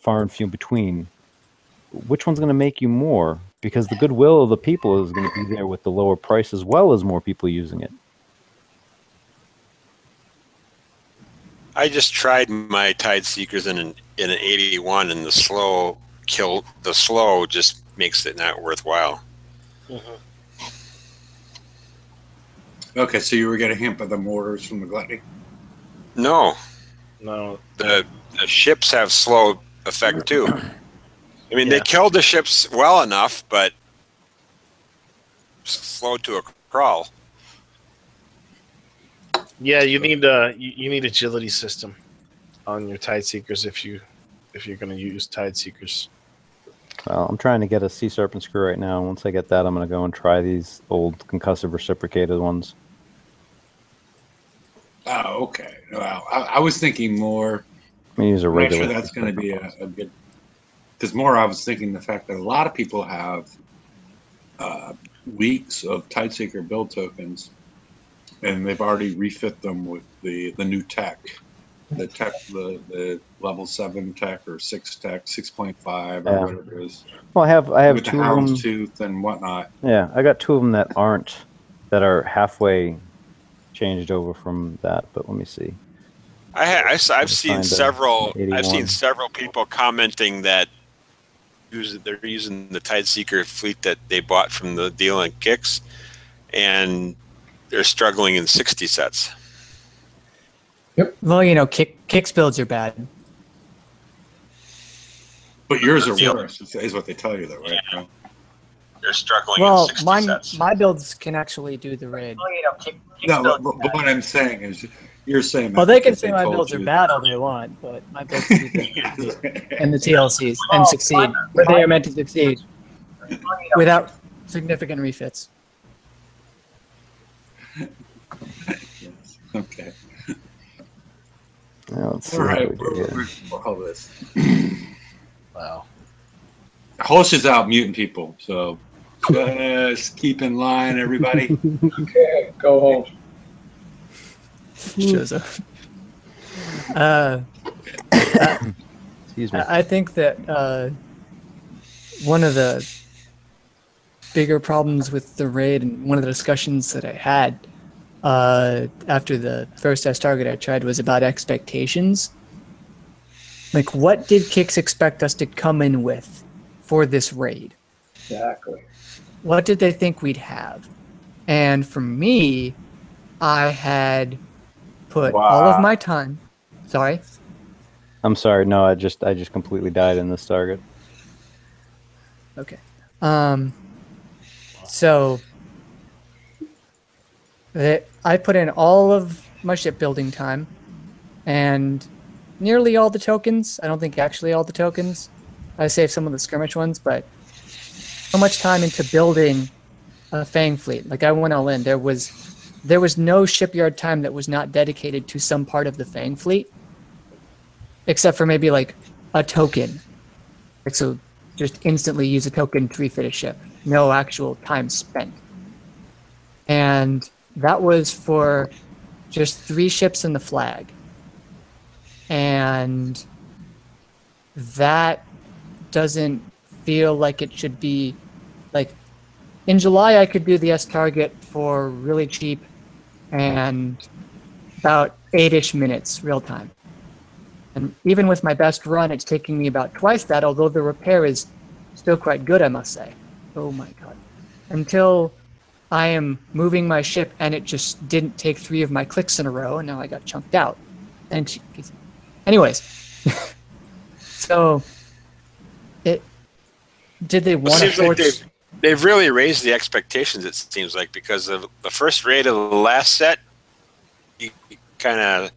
far and few between. Which one's going to make you more? Because the goodwill of the people is going to be there with the lower price as well as more people using it. I just tried my Tide Seekers in an 81, and the slow just makes it not worthwhile. Okay, so you were getting hit by the mortars from the Gluttony? No, No. the ships have slow effect too. I mean, they killed the ships well enough, but slowed to a crawl. Yeah, you need you need agility system on your Tide Seekers if you're going to use Tide Seekers. Well, I'm trying to get a Sea Serpent screw right now. Once I get that, I'm going to go and try these old concussive reciprocated ones. Oh, okay. Well, I was thinking more. I'm going to use a I'm not regular. sure that's going to be a good. Because more, I was thinking the fact that a lot of people have weeks of Tideseeker build tokens, and they've already refit them with the new tech, the level 7 tech or 6 tech, 6.5 or whatever it is. Well, I have with two the of them. Houndstooth and whatnot. Yeah, I got two of them that are halfway changed over from that. But let me see. I've seen several. 81. I've seen several people commenting that they're using the Tideseeker fleet that they bought from the deal in Kicks, and they're struggling in 60 sets. Well, Kicks builds are bad. But yours are worse, is what they tell you, though, right? Yeah. They're struggling Well, in 60 sets. my builds can actually do the raid. No, but what I'm saying is, you're saying that. Well, they can because say my told builds are you- bad all they want, but my builds do the and the TLCs and succeed where they are meant to succeed without significant refits. Okay. Now, let's see All right, what we do here. we're all this. Wow. Host is out muting people, so just keep in line, everybody. Okay, go home. Joseph. Excuse me. I think that one of the bigger problems with the raid and one of the discussions that I had after the first test target I tried was about expectations. Like, what did Kix expect us to come in with for this raid? Exactly. What did they think we'd have? And for me, I had put all of my time. Sorry. I'm sorry. No, I just completely died in this target. Okay. So I put in all of my shipbuilding time and nearly all the tokens. I don't think actually all the tokens. I saved some of the skirmish ones, but so much time into building a Fang fleet. Like, I went all in. There was no shipyard time that was not dedicated to some part of the Fang fleet, except for maybe like a token. Like, so just instantly use a token to refit a ship. No actual time spent. And that was for just 3 ships in the flag. And that doesn't feel like it should be. Like, in July, I could do the S target for really cheap and about 8-ish minutes real time. And even with my best run, it's taking me about twice that, although the repair is still quite good, I must say. Oh my god. Until I am moving my ship and it just didn't take 3 of my clicks in a row, and now I got chunked out. And anyways, so did they want to force? They've really raised the expectations, it seems like, because of the first raid of the last set, you kind of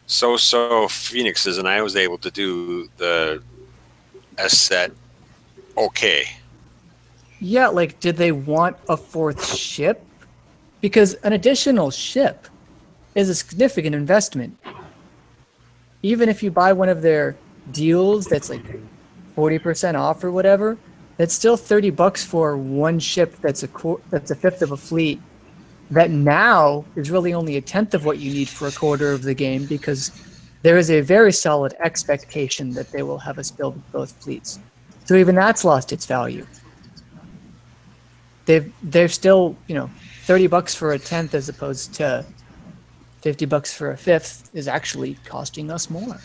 so Phoenixes, and I was able to do the S set okay. Yeah, like, did they want a 4th ship? Because an additional ship is a significant investment. Even if you buy one of their deals that's like 40% off or whatever, that's still $30 for one ship that's a fifth of a fleet that now is really only a tenth of what you need for a quarter of the game, because there is a very solid expectation that they will have us build both fleets. So even that's lost its value. They're still, $30 for a 10th as opposed to $50 for a 5th is actually costing us more.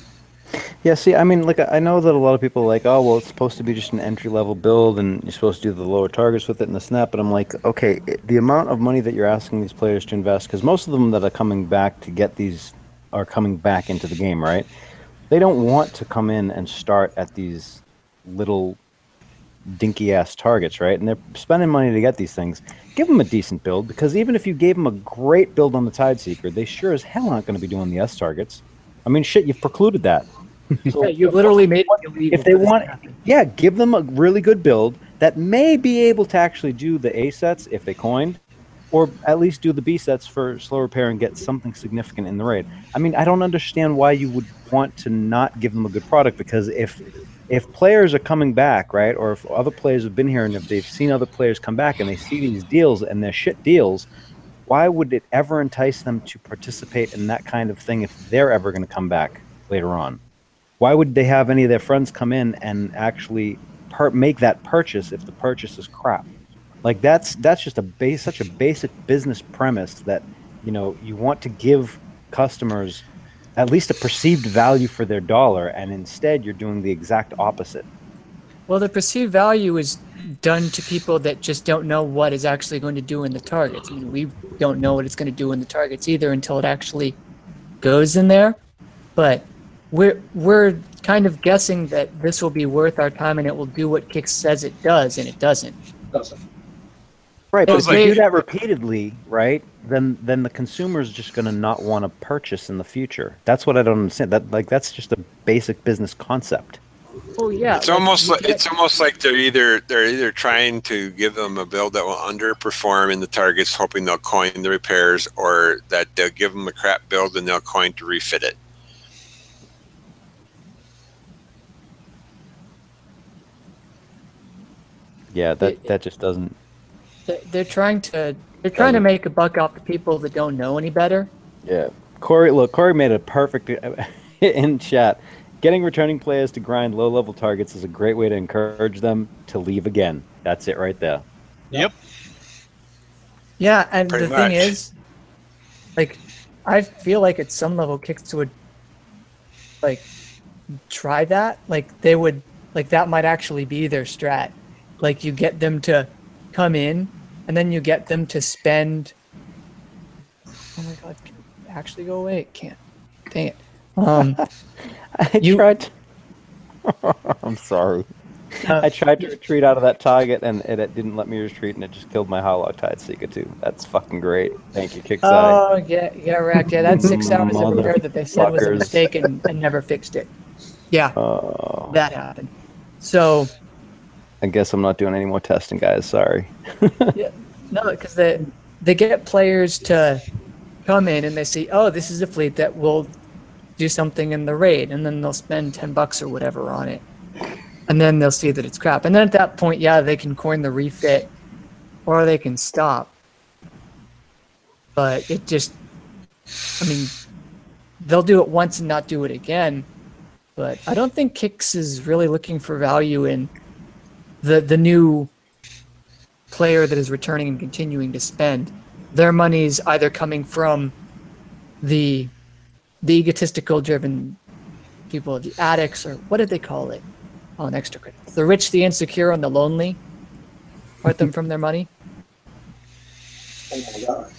Yeah, see, I mean, like, I know that a lot of people are like, oh, well, it's supposed to be just an entry-level build, and you're supposed to do the lower targets with it and this and that, but I'm like, okay, the amount of money that you're asking these players to invest, because most of them that are coming back to get these are coming back into the game, right? They don't want to come in and start at these little dinky-ass targets, right? And they're spending money to get these things. Give them a decent build, because even if you gave them a great build on the Tideseeker, they sure as hell aren't going to be doing the S targets. I mean, shit, you've precluded that. So Yeah, you've literally made it illegal. if they want, yeah, give them a really good build that may be able to actually do the A sets if they coined, or at least do the B sets for slow repair and get something significant in the raid. I mean, I don't understand why you would want to not give them a good product, because if players are coming back, right, or if other players have been here and if they've seen other players come back and they see these deals and they're shit deals, why would it ever entice them to participate in that kind of thing if they're ever going to come back later on? Why would they have any of their friends come in and actually make that purchase if the purchase is crap? Like, that's just such a basic business premise that, you want to give customers at least a perceived value for their dollar, and instead you're doing the exact opposite. Well, the perceived value is done to people that just don't know what it's actually going to do in the targets. I mean, we don't know what it's going to do in the targets either until it actually goes in there. But we're kind of guessing that this will be worth our time and it will do what Kick says it does, and it doesn't. Right, but if like- you do that repeatedly, right, then the consumer's just going to not want to purchase in the future. That's what I don't understand. That's just a basic business concept. Oh yeah, It's almost like they're either trying to give them a build that will underperform in the targets, hoping they'll coin the repairs, or that they'll give them a crap build and they'll coin to refit it. Yeah, that just doesn't. They're trying to make a buck off the people that don't know any better. Yeah, Corey made a perfect in chat. Getting returning players to grind low-level targets is a great way to encourage them to leave again. That's it right there. Yep. Yeah, and Pretty the thing much. is, like, I feel like at some level Kicks would like try that. Like they would, like that might actually be their strat. Like you get them to come in, and then you get them to spend. Oh my god! Can it actually go away? It can't. Dang it. You- tried. I'm sorry. I tried to retreat out of that target, and it didn't let me retreat, and it just killed my Hollow Tideseeker too. That's fucking great. Thank you, Kickside. Oh yeah, wrecked. Yeah, that's 6 hours of repair that they said was a Motherfuckers. mistake and never fixed it. Yeah, Oh, that happened. So I guess I'm not doing any more testing, guys. Sorry. yeah, no, because they get players to come in and they see, oh, this is a fleet that will do something in the raid, and then they'll spend $10 or whatever on it, and then they'll see that it's crap, and then at that point, yeah, they can coin the refit, or they can stop. But it just, I mean, they'll do it once and not do it again. But I don't think Kix is really looking for value in the new player that is returning and continuing to spend. Their money's either coming from the egotistical driven people, the addicts, or what did they call it? Oh, an extra credit. The rich, the insecure, and the lonely. Part them from their money. Oh my God.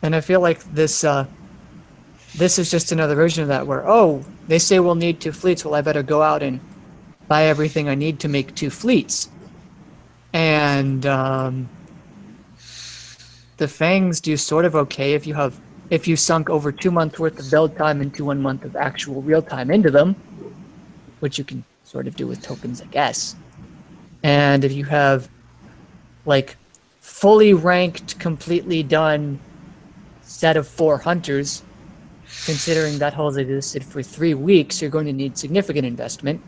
And I feel like this is just another version of that where, oh, they say we'll need 2 fleets. Well, I better go out and buy everything I need to make 2 fleets. And the Fangs do sort of okay if you sunk over 2 months worth of build time into 1 month of actual real time into them, which you can sort of do with tokens, I guess. And if you have like fully ranked, completely done set of 4 hunters, considering that hull's existed for 3 weeks, you're going to need significant investment.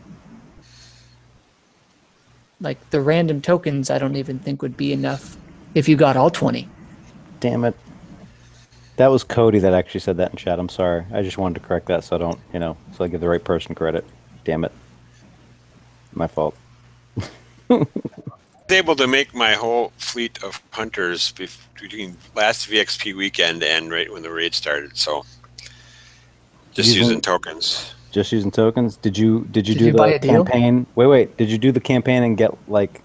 Like the random tokens, I don't even think would be enough if you got all 20. Damn it. That was Cody that actually said that in chat. I'm sorry. I just wanted to correct that so I don't, so I give the right person credit. Damn it. My fault. I was able to make my whole fleet of hunters between last VXP weekend and right when the raid started. So just using tokens. Just using tokens. Did you do you buy the a deal? campaign? Wait. Did you do the campaign and get like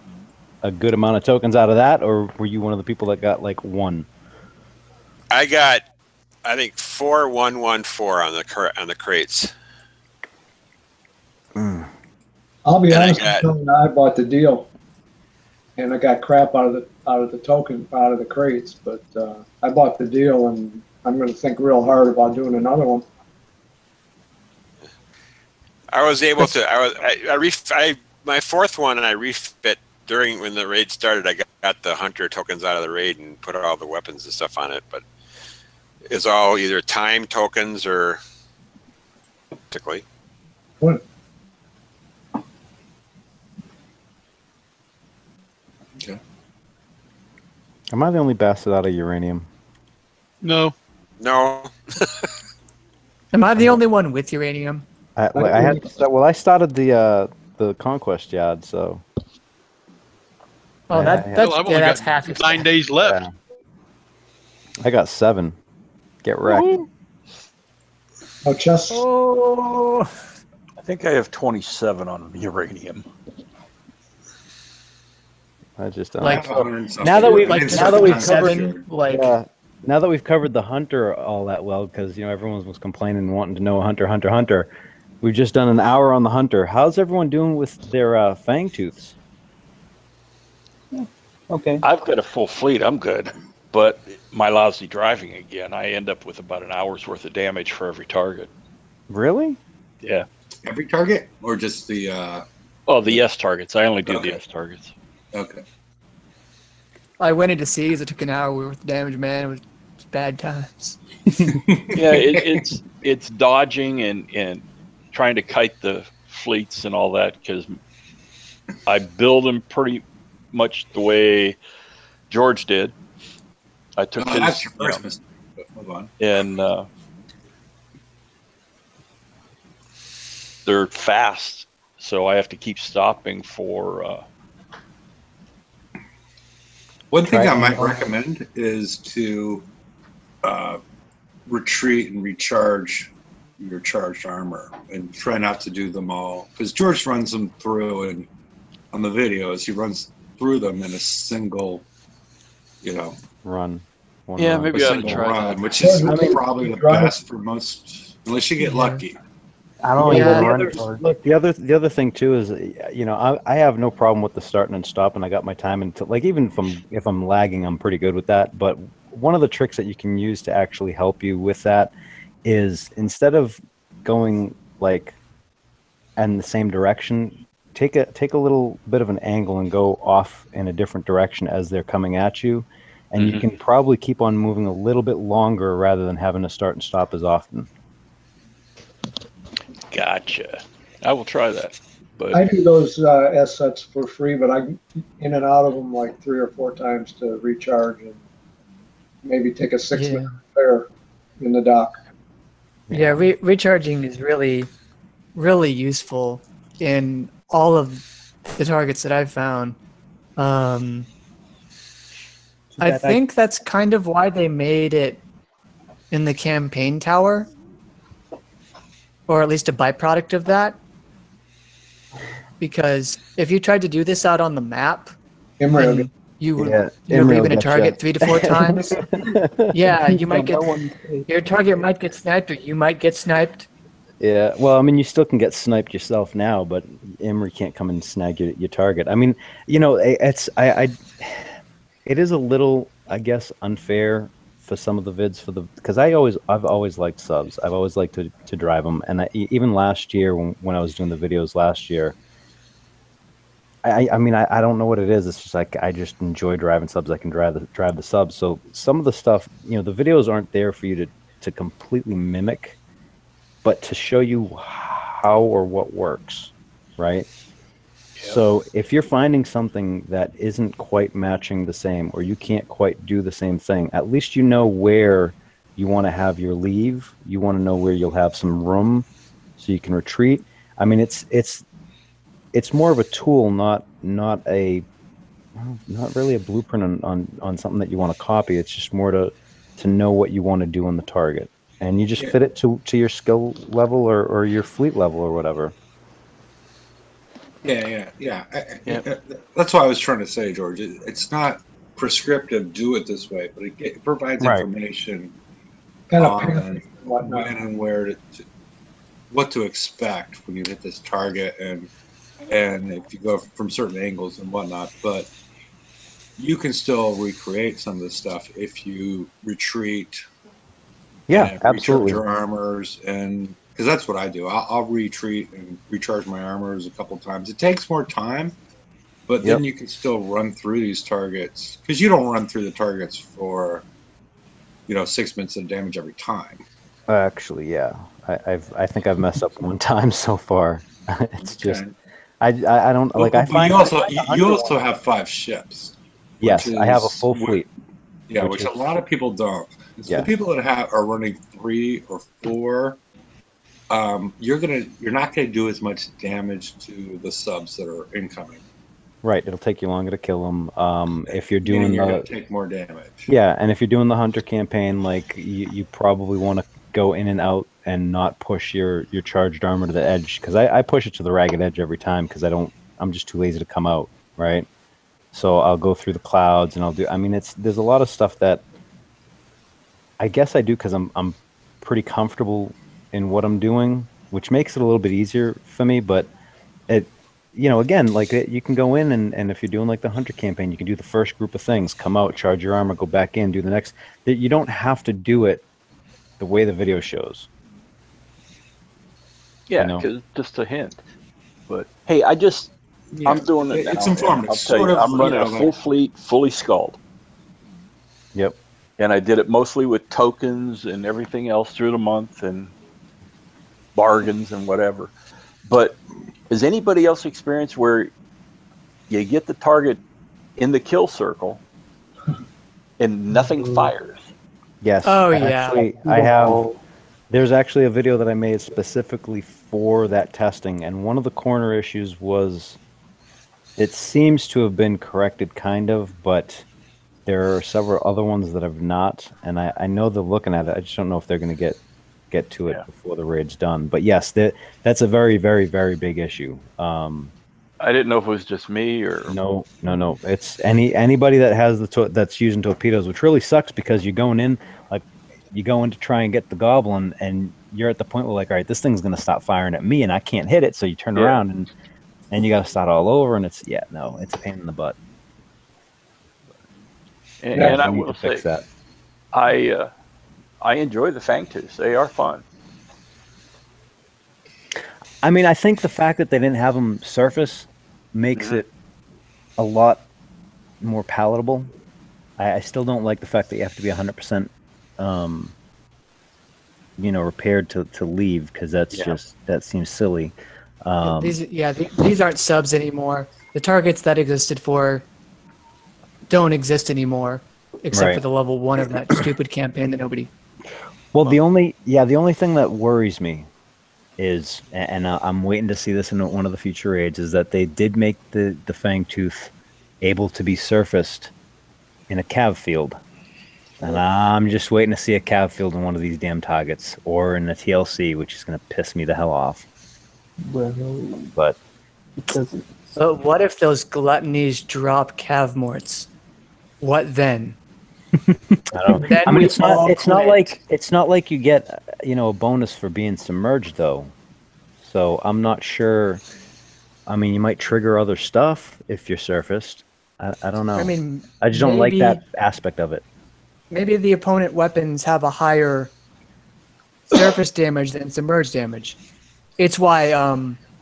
a good amount of tokens out of that, or were you one of the people that got like one? I got, I think 4114 on the crates. I'll be And honest, I bought the deal, and I got crap out of the token, out of the crates. But I bought the deal, and I'm going to think real hard about doing another one. I was able to. My fourth one, I refit during when the raid started. I got the hunter tokens out of the raid and put all the weapons and stuff on it. But it's all either time tokens or basically. What? Okay. Am I the only bastard out of uranium? No. No. Am I the only one with uranium? I started the conquest yard, so. Oh, that's half. 9 days left. Yeah. I got 7. Get wrecked. Oh, just Oh, I think I have 27 on uranium. I just don't. Like, now that we've seven, like, now that we've covered the hunter all that well, because everyone was complaining and wanting to know hunter. We've just done an hour on the hunter. How's everyone doing with their fang tooths? Okay. I've got a full fleet. I'm good. But my lousy driving again, I end up with about an hour's worth of damage for every target. Really? Yeah. Every target, or just the? Well, the S targets. I only do the S targets. Okay. I went into Seas. It took an hour worth of damage, man. It was bad times. Yeah, it's dodging and trying to kite the fleets and all that, because I build them pretty much the way George did. I took his, that's your first mistake. Hold on. and they're fast, so I have to keep stopping for. One thing I might recommend is to retreat and recharge your charged armor, and try not to do them all, because George runs them through, and on the videos he runs through them in a single, run. Yeah, maybe I ought to try run, that. which is probably the best for most, unless you get lucky. I don't Yeah. even run for Look, the other thing too is, I have no problem with the starting and stopping. I got my time until, like, even if I'm lagging, I'm pretty good with that. But one of the tricks that you can use to actually help you with that is, instead of going like in the same direction, take a little bit of an angle and go off in a different direction as they're coming at you, and you can probably keep on moving a little bit longer rather than having to start and stop as often. Gotcha. I will try that. But I do those S sets for free, but I'm in and out of them like 3 or 4 times to recharge, and maybe take a 6-minute repair in the dock. Yeah, recharging is really, really useful in all of the targets that I've found. I think that's kind of why they made it in the campaign tower, or at least a byproduct of that. Because if you tried to do this out on the map, Emerald. you would Yeah, you're Emerald leaving a gets target ya. 3 to 4 times. Yeah, you might get your target might get sniped, or you might get sniped. Yeah, well, I mean, you still can get sniped yourself now, but Emery can't come and snag your target. I mean, it is a little, I guess, unfair for some of the vids because I've always liked subs. I've always liked to drive them, and even last year when I was doing the videos last year, I mean, I don't know what it is. It's just like I just enjoy driving subs. I can drive the subs. So some of the stuff, the videos aren't there for you to completely mimic, but to show you how or what works, right? So if you're finding something that isn't quite matching the same, or you can't quite do the same thing, at least you know where you want to have your leave. You want to know where you'll have some room so you can retreat. I mean, it's more of a tool, not a not really a blueprint on something that you want to copy. It's just more to know what you want to do on the target, and you just fit it to your skill level or your fleet level or whatever. Yeah. That's what I was trying to say, George. It's not prescriptive. Do it this way, but it provides Right. information Kind of on and whatnot. when and where what to expect when you hit this target, and if you go from certain angles and whatnot. But you can still recreate some of this stuff if you retreat. Yeah, And absolutely. recharge your armors, and because that's what I do. I'll retreat and recharge my armors a couple times. It takes more time, but then you can still run through these targets, because you don't run through the targets for 6 minutes of damage every time. Actually, yeah, I think I've messed up one time so far. It's just Okay. I don't like I But find you also have 5 ships. Yes, I have a full fleet. Yeah, which a lot of people don't. And so Yeah. the people that are running 3 or 4, you're not gonna do as much damage to the subs that are incoming. Right, it'll take you longer to kill them. If you're Meaning doing you're gonna take more damage. yeah, and if you're doing the hunter campaign, like you probably want to go in and out and not push your charged armor to the edge, because I push it to the ragged edge every time because I'm just too lazy to come out, right? So I'll go through the clouds and there's a lot of stuff that I guess I do because I'm pretty comfortable in what I'm doing, which makes it a little bit easier for me. But again, like you can go in and if you're doing like the hunter campaign, you can do the first group of things, come out, charge your armor, go back in, do the next. You don't have to do it the way the video shows. Yeah, because just a hint. But hey, I'm doing it now. It's informative. I'll tell you, I'm running a full fleet, fully skulled. Yep. And I did it mostly with tokens and everything else through the month and bargains and whatever. But has anybody else experienced where you get the target in the kill circle and nothing fires? Yes. Oh, I have. There's actually a video that I made specifically for that testing, and one of the corner issues was it seems to have been corrected, kind of, but there are several other ones that have not, and I know they're looking at it. I just don't know if they're going to get to it before the raid's done. But yes, that's a very, very, very big issue. I didn't know if it was just me or no. It's anybody that has that's using torpedoes, which really sucks because you're going in like you go in to try and get the goblin, and you're at the point where like, all right, this thing's going to stop firing at me, and I can't hit it. So you turn around and you got to start all over, and it's a pain in the butt. And I will say that. I enjoy the Fangtooths. They are fun. I mean, I think the fact that they didn't have them surface makes it a lot more palatable. I still don't like the fact that you have to be 100%, repaired to leave, because that seems silly. These aren't subs anymore. The targets that existed for don't exist anymore, except for the level 1 of that stupid campaign that nobody. Well, the only thing that worries me is, and I'm waiting to see this in one of the future raids, is that they did make the Fangtooth able to be surfaced in a cav field. And I'm just waiting to see a cav field in one of these damn targets, or in a TLC, which is going to piss me the hell off. But what if those gluttonies drop cav morts? What then? I mean, it's not like you get a bonus for being submerged, though. So I'm not sure. I mean, you might trigger other stuff if you're surfaced. I don't know. I mean, I just don't like that aspect of it. Maybe the opponent weapons have a higher surface damage than submerged damage. It's why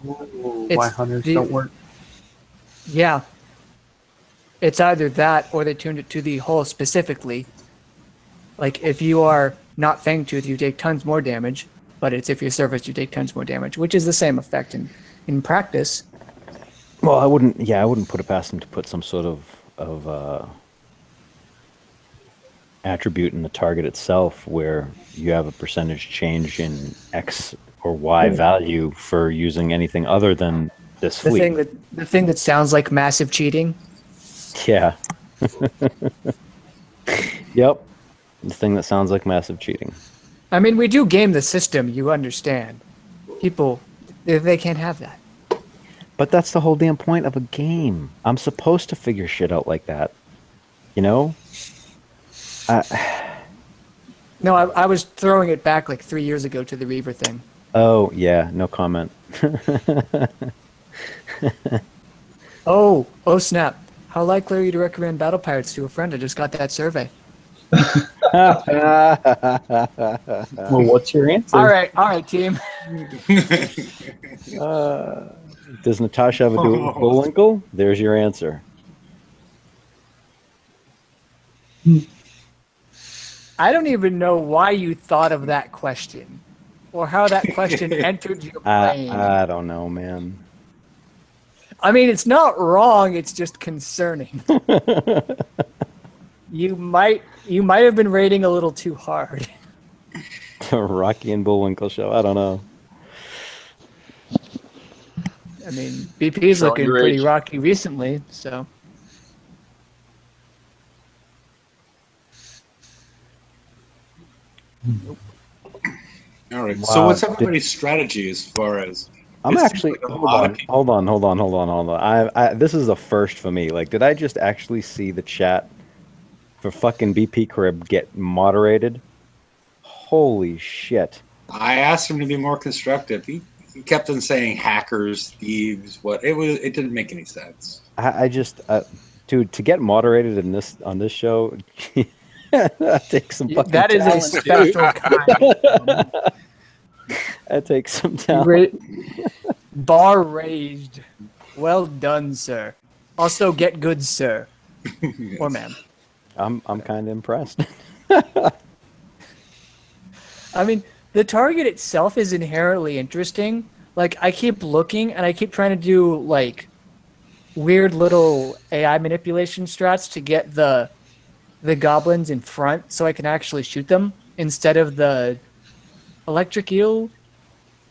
why hunters don't work. Yeah. It's either that or they tuned it to the hull specifically. Like, if you are not Fangtooth, you take tons more damage, but if you're surfaced, you take tons more damage, which is the same effect in practice. Well, I wouldn't. Yeah, I wouldn't put it past them to put some sort of attribute in the target itself where you have a percentage change in X or Y value for using anything other than this The fleet. thing that sounds like massive cheating. Yeah. Yep. The thing that sounds like massive cheating. I mean, we do game the system, you understand. People, they can't have that. But that's the whole damn point of a game. I'm supposed to figure shit out like that. You know? No, I was throwing it back like 3 years ago to the Reaver thing. Oh, yeah, no comment. Oh, snap. How likely are you to recommend Battle Pirates to a friend? I just got that survey. Well, what's your answer? All right, team. Does Natasha have a duel with Bullwinkle? There's your answer. I don't even know why you thought of that question or how that question entered your brain. I don't know, man. I mean, it's not wrong. It's just concerning. You might have been rating a little too hard. The Rocky and Bullwinkle show. I don't know. I mean, BP's Showing looking your pretty age. rocky recently, so. All right. Wow. So what's everybody's strategy as far as? I'm it seems actually like a lot of people- hold on. I this is a first for me. Like, did I just actually see the chat for fucking BP Crib get moderated? Holy shit! I asked him to be more constructive. He kept on saying hackers, thieves. It didn't make any sense. I just dude, to get moderated on this show, that takes some fucking That is a talent, dude. special kind. That takes some talent. Bar raised. Well done, sir. Also, get good, sir. Or ma'am. I'm kind of impressed. I mean, the target itself is inherently interesting. Like, I keep looking and I keep trying to do, like, weird little AI manipulation strats to get the goblins in front so I can actually shoot them instead of the electric eel.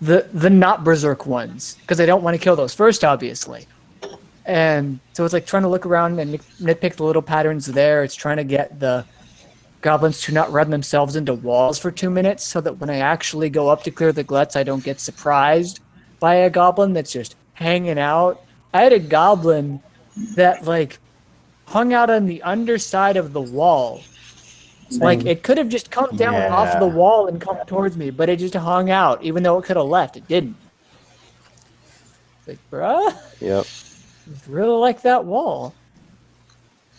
The not berserk ones, because I don't want to kill those first, obviously. And so it's like trying to look around and nitpick the little patterns there. It's trying to get the goblins to not run themselves into walls for 2 minutes so that when I actually go up to clear the gluts, I don't get surprised by a goblin that's just hanging out. I had a goblin that, like, hung out on the underside of the wall. Like, it could have just come down off the wall and come towards me, but it just hung out, even though it could have left. It didn't. Like, bruh, Yep. I really like that wall.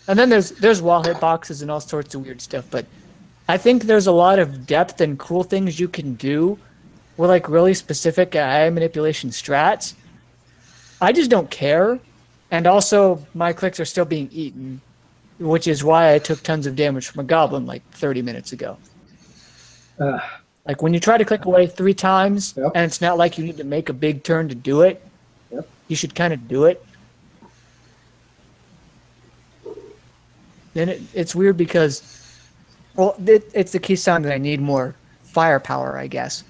And then there's wall hitboxes and all sorts of weird stuff, but I think there's a lot of depth and cool things you can do with, like, really specific AI manipulation strats. I just don't care. And also, my clicks are still being eaten, which is why I took tons of damage from a goblin like 30 minutes ago. Like, when you try to click away 3 times, Yep. and it's not like you need to make a big turn to do it, Yep. you should kind of do it. Then it's weird because, well, it's the key sign that I need more firepower, I guess.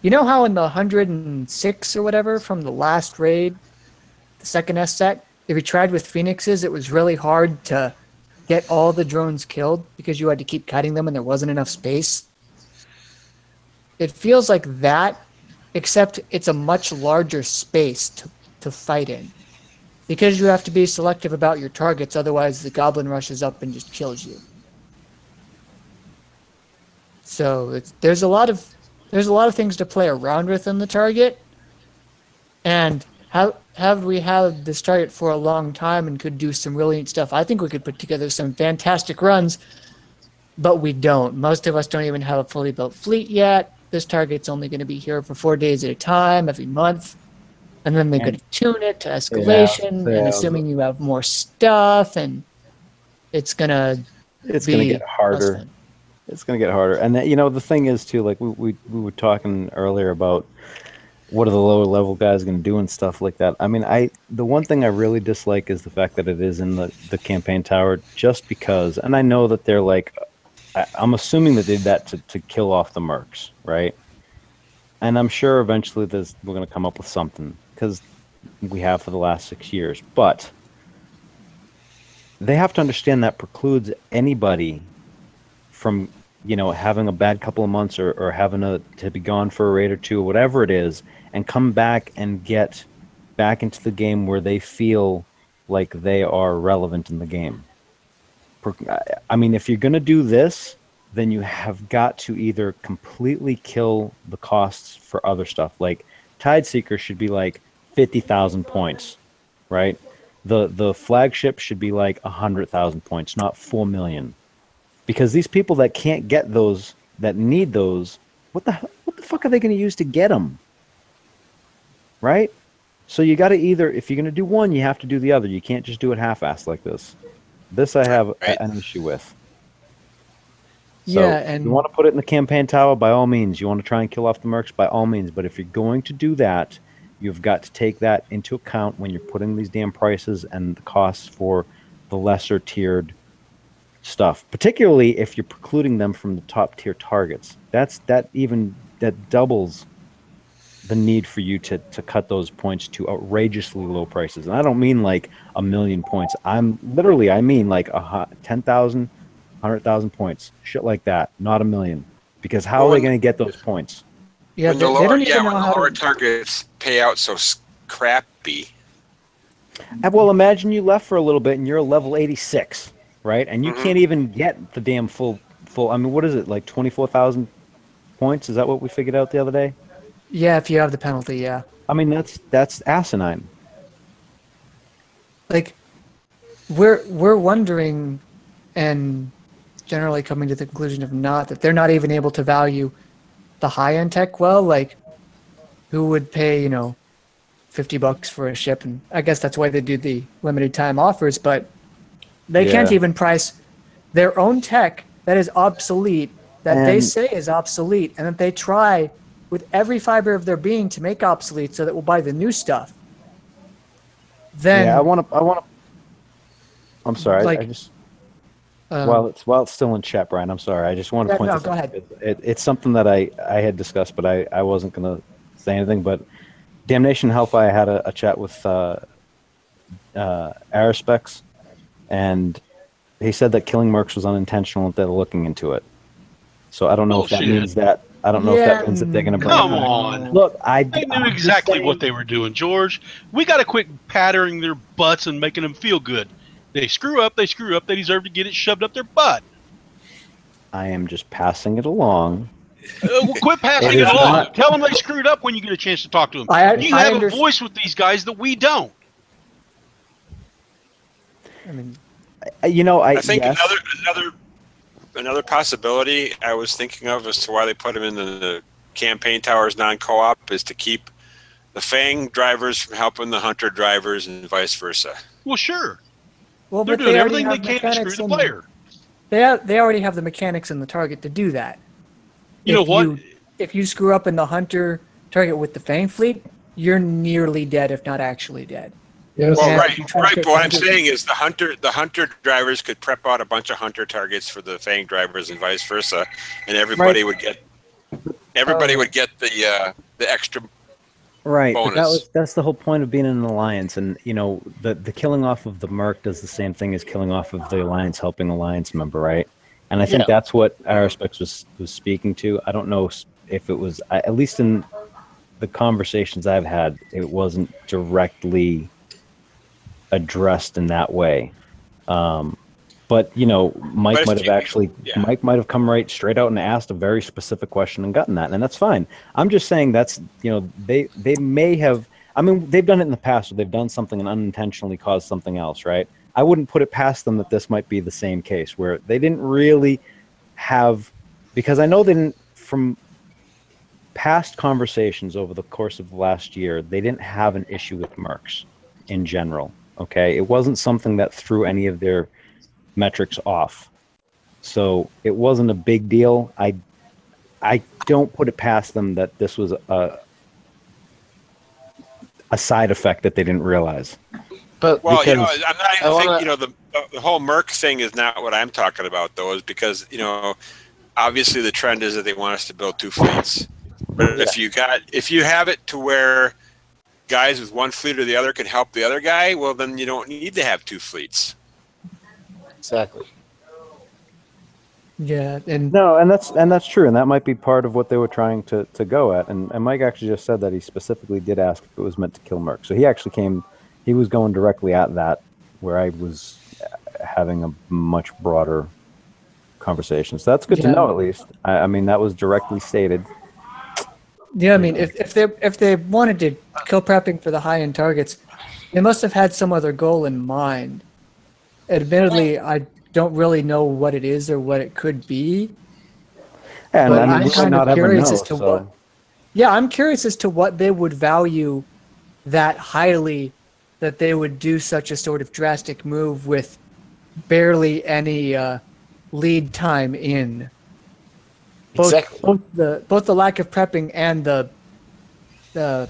You know how in the 106 or whatever from the last raid, the second S set, if you tried with Phoenixes, it was really hard to get all the drones killed because you had to keep cutting them and there wasn't enough space? It feels like that, except it's a much larger space to fight in. Because you have to be selective about your targets, otherwise the goblin rushes up and just kills you. So there's a lot of things to play around with in the target, and have we had this target for a long time and could do some really neat stuff. I think we could put together some fantastic runs, but we don't. Most of us don't even have a fully built fleet yet. This target's only going to be here for 4 days at a time, every month. And then they're going to tune it to escalation, and assuming you have more stuff, and it's going to get harder. It's going to get harder. And that, the thing is too, like we were talking earlier about what are the lower level guys going to do and stuff like that. I mean, the one thing I really dislike is the fact that it is in the campaign tower, just because, and I know that they're like, I'm assuming they did that to kill off the mercs, right? And I'm sure eventually we're going to come up with something, because we have for the last 6 years. But they have to understand that precludes anybody from, having a bad couple of months or having to be gone for a raid or two, or whatever it is, and come back and get back into the game where they feel like they are relevant in the game. I mean, if you're going to do this, then you have got to either completely kill the costs for other stuff. Like Tideseeker should be like 50,000 points, right? The flagship should be like 100,000 points, not 4 million. Because these people that can't get those, that need those, what the fuck are they going to use to get them? Right? So you got to either, if you're going to do one, you have to do the other. You can't just do it half-assed like this. This I have an issue with. So Yeah, and you want to put it in the campaign tower, by all means. You want to try and kill off the mercs, by all means. But if you're going to do that, you've got to take that into account when you're putting these damn prices and the costs for the lesser tiered stuff. Particularly if you're precluding them from the top tier targets. That doubles the need for you to cut those points to outrageously low prices. And I don't mean like 1 million points. I mean like 10,000, 100,000 points, shit like that, not 1 million. Because how are they going to get those points? yeah, When they, the they lower, don't even yeah, know when the how lower to. targets pay out so crappy. Well, imagine you left for a little bit and you're a level 86, right? And you Mhm. can't even get the damn full. I mean, what is it, like 24,000 points? Is that what we figured out the other day? Yeah, if you have the penalty, yeah. I mean, that's asinine. Like, we're wondering, and generally coming to the conclusion of not that they're not even able to value the high end tech well. Like, who would pay $50 for a ship? And I guess that's why they do the limited time offers. But they can't Yeah. even price their own tech that is obsolete, that they And say is obsolete, and that they try with every fiber of their being to make obsolete so that we'll buy the new stuff. Then, yeah, I want to. I'm sorry. I like, just um, while it's still in chat, Brian. I'm sorry. I just want to yeah, point no, this go out. ahead. It's something that I had discussed, but I wasn't going to say anything. But Damnation Hellfire had a chat with Aerospec, and he said that killing mercs was unintentional and they're looking into it. So I don't know if that Bullshit. means that. I don't know if that means that they're going to bring Come it back. on. Look, They knew I'm just exactly saying- what they were doing, George. We got to quit patting their butts and making them feel good. They screw up. They deserve to get it shoved up their butt. I am just passing it along. Quit passing It it is along. not- Tell them they screwed up when you get a chance to talk to them. I You have a understand. voice with these guys that we don't. I mean, I think yes. another possibility I was thinking of as to why they put them in the campaign towers non-co-op is to keep the Fang drivers from helping the Hunter drivers and vice versa. Well, sure. well, They're but doing they already everything they have can to screw mechanics the in. player. They already have the mechanics in the target to do that. You know what? If you screw up in the Hunter target with the Fang fleet, you're nearly dead, if not actually dead. Yes. Well, Yeah, right. you try to But what I'm get- saying is the Hunter drivers could prep out a bunch of Hunter targets for the Fang drivers and vice versa, and everybody would get the extra. Right, but bonus. that's the whole point of being in an alliance, and the killing off of the merc does the same thing as killing off of the alliance helping alliance member, right? And I think Yeah. that's what Aerospec was speaking to. I don't know if it was, at least in the conversations I've had, it wasn't directly addressed in that way. But Mike But if might have you- actually yeah. Mike might have come right straight out and asked a very specific question and gotten that, and that's fine. I'm just saying that's they may have. I mean, they've done it in the past where they've done something and unintentionally caused something else, right? I wouldn't put it past them that this might be the same case where they didn't really have, because I know they didn't, from past conversations over the course of the last year, they didn't have an issue with mercs in general. Okay, it wasn't something that threw any of their metrics off, so it wasn't a big deal. I don't put it past them that this was a side effect that they didn't realize. But Well, Because- I'm not even I wanna- thinking, the whole Merc thing is not what I'm talking about, though, is because, obviously the trend is that they want us to build 2 fleets. But if you have it to where guys with 1 fleet or the other can help the other guy, well, then you don't need to have 2 fleets. exactly. Yeah, and No, and that's true, and that might be part of what they were trying to go at. And Mike actually just said that he specifically did ask if it was meant to kill Merc. So he was going directly at that, where I was having a much broader conversation. So that's good to Yeah. know, at least. I mean, that was directly stated. yeah, I mean, if they wanted to kill prepping for the high end targets, they must have had some other goal in mind. Admittedly, I don't really know what it is or what it could be. And But I mean, I'm we might kind not of ever curious know. as to So what. Yeah, I'm curious as to what they would value that highly, that they would do such a sort of drastic move with barely any lead time in. Exactly. Both the lack of prepping and the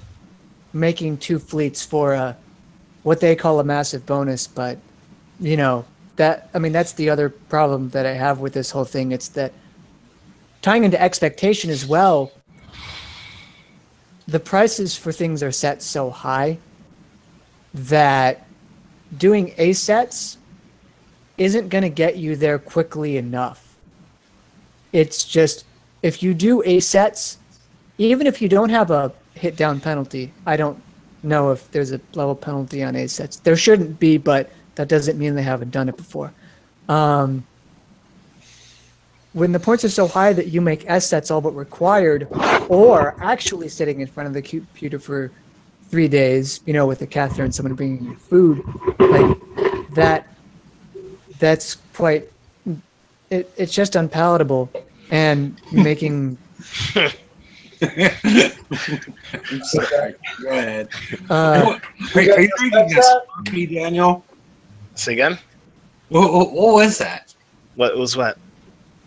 making 2 fleets for what they call a massive bonus, but that's the other problem that I have with this whole thing. It's that tying into expectation as well. The prices for things are set so high that doing A sets isn't going to get you there quickly enough. It's just, if you do A sets, even if you don't have a hit down penalty, I don't know if there's a level penalty on A sets. There shouldn't be, but that doesn't mean they haven't done it before. When the points are so high that you make S sets all but required, or actually sitting in front of the computer for 3 days, with a catheter and someone bringing you food, like that's quite. It's just unpalatable, and making. I'm sorry. Go ahead. Uh, Are you drinking this coffee, Daniel? Say again? What was that? What was what?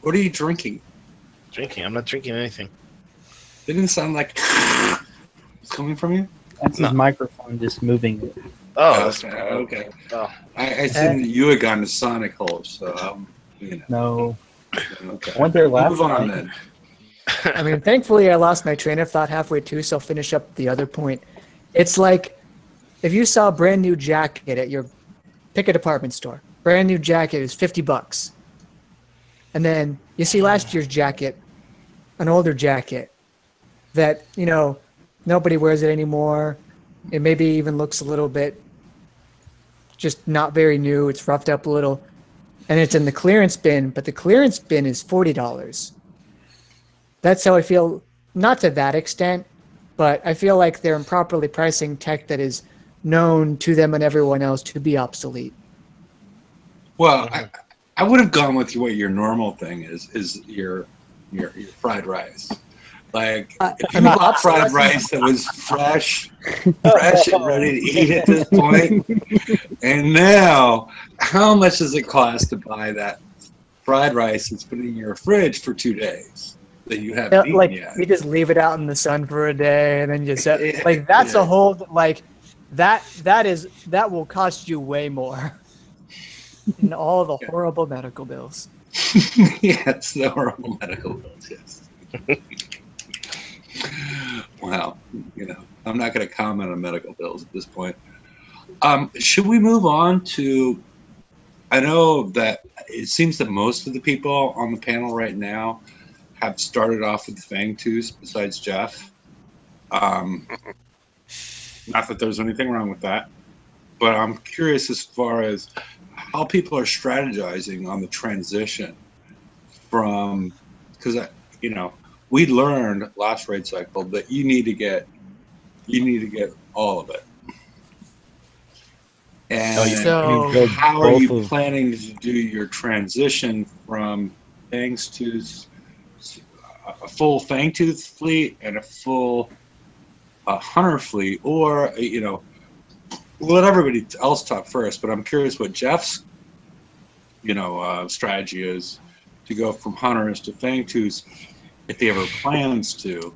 What are you drinking? Drinking. I'm not drinking anything. Didn't sound like it's coming from you. That's his microphone just moving. Oh, Okay. Oh. I seen that you had gone to Sonic Hole, so No. Okay. I went there last Move on night. then. I mean, thankfully, I lost my train of thought halfway too, so I'll finish up the other point. It's like if you saw a brand new jacket at pick a department store, brand new jacket is $50. And then you see last year's jacket, an older jacket that, nobody wears it anymore. It maybe even looks a little bit just not very new. It's roughed up a little. And it's in the clearance bin, but the clearance bin is $40. That's how I feel, not to that extent, but I feel like they're improperly pricing tech that is known to them and everyone else to be obsolete. Well, I would have gone with what your normal thing is your fried rice. Like if you bought fried rice that was fresh and ready to eat at this point, and now how much does it cost to buy that fried rice that's been in your fridge for 2 days that you haven't eaten yet? You just leave it out in the sun for a day and then you set that's a whole that will cost you way more. And all the horrible medical bills. Yes, the horrible medical bills, yes. Wow, I'm not going to comment on medical bills at this point. Should we move on to, I know that it seems that most of the people on the panel right now have started off with Fangtooth besides Jeff. Not that there's anything wrong with that, but I'm curious as far as how people are strategizing on the transition from, because we learned last raid cycle that you need to get all of it. And so how are you planning to do your transition from Fangtooth, a full Fangtooth fleet and a full Hunter fleet, or let everybody else talk first, but I'm curious what Jeff's, strategy is to go from Hunters to Fangtooth, if he ever plans to.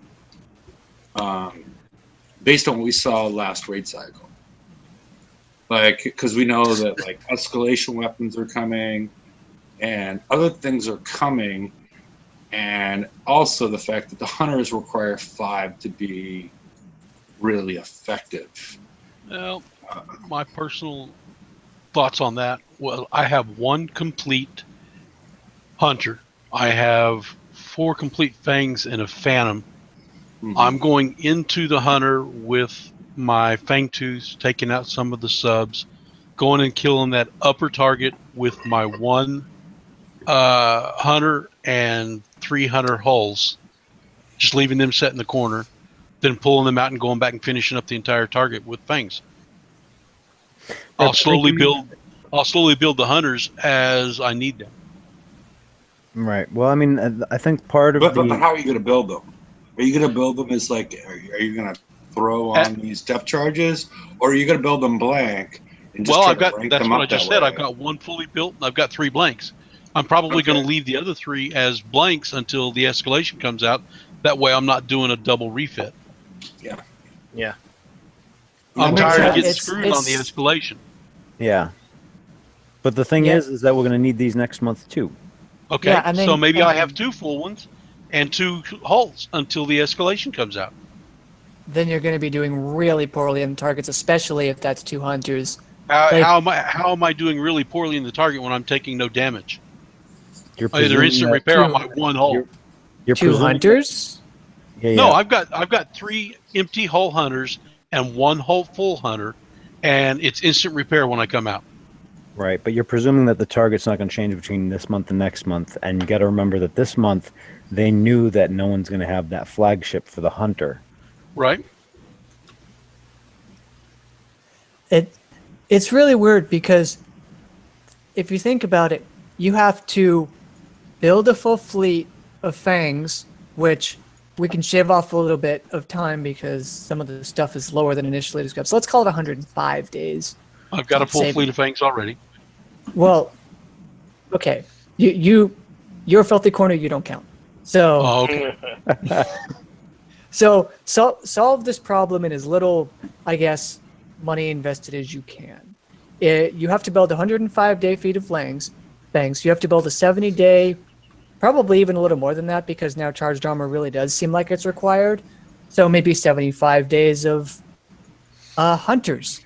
based on what we saw last raid cycle. Like, because we know that like escalation weapons are coming, and other things are coming, and also the fact that the hunters require 5 to be really effective. Well, my personal thoughts on that. Well, I have 1 complete hunter. I have 4 complete fangs and a phantom. Mhm. I'm going into the hunter with my fang tooths, taking out some of the subs, going and killing that upper target with my 1 hunter and 3 hunter hulls, just leaving them set in the corner, then pulling them out and going back and finishing up the entire target with fangs. I'll slowly build the hunters as I need them. Right. Well, I mean, I think part of But the how are you going to build them? Are you going to build them as like, are you going to throw on these depth charges, or are you going to build them blank and just try to rank that's them what up I just that said. way? I've got 1 fully built and I've got 3 blanks. I'm probably going to leave the other 3 as blanks until the escalation comes out. That way I'm not doing a double refit. Yeah. I'm That makes tired of sense. getting It's- screwed on the it's- escalation. yeah. But the thing Yeah. is that we're going to need these next month too. Okay, Yeah, and so then- maybe I have 2 full ones and 2 hulls until the escalation comes out. Then you're going to be doing really poorly on targets, especially if that's 2 hunters. How am I doing really poorly in the target when I'm taking no damage? You're Either presuming instant that repair on my 1 hull. you're 2 presuming hunters? Yeah, No, yeah. I've got 3 empty hull hunters and 1 hull full hunter, and it's instant repair when I come out. Right, but you're presuming that the target's not going to change between this month and next month, and you got to remember that this month they knew that no one's going to have that flagship for the hunter. Right? It's really weird because if you think about it, you have to build a full fleet of fangs, which we can shave off a little bit of time because some of the stuff is lower than initially described. So let's call it 105 days. I've got a full Save fleet it. of fangs already. Well, okay, you're a filthy corner. You don't count. So Oh, okay. So solve this problem in as little, I guess, money invested as you can. You have to build 105-day feet of fangs. You have to build a 70-day, probably even a little more than that, because now charged armor really does seem like it's required. So maybe 75 days of hunters,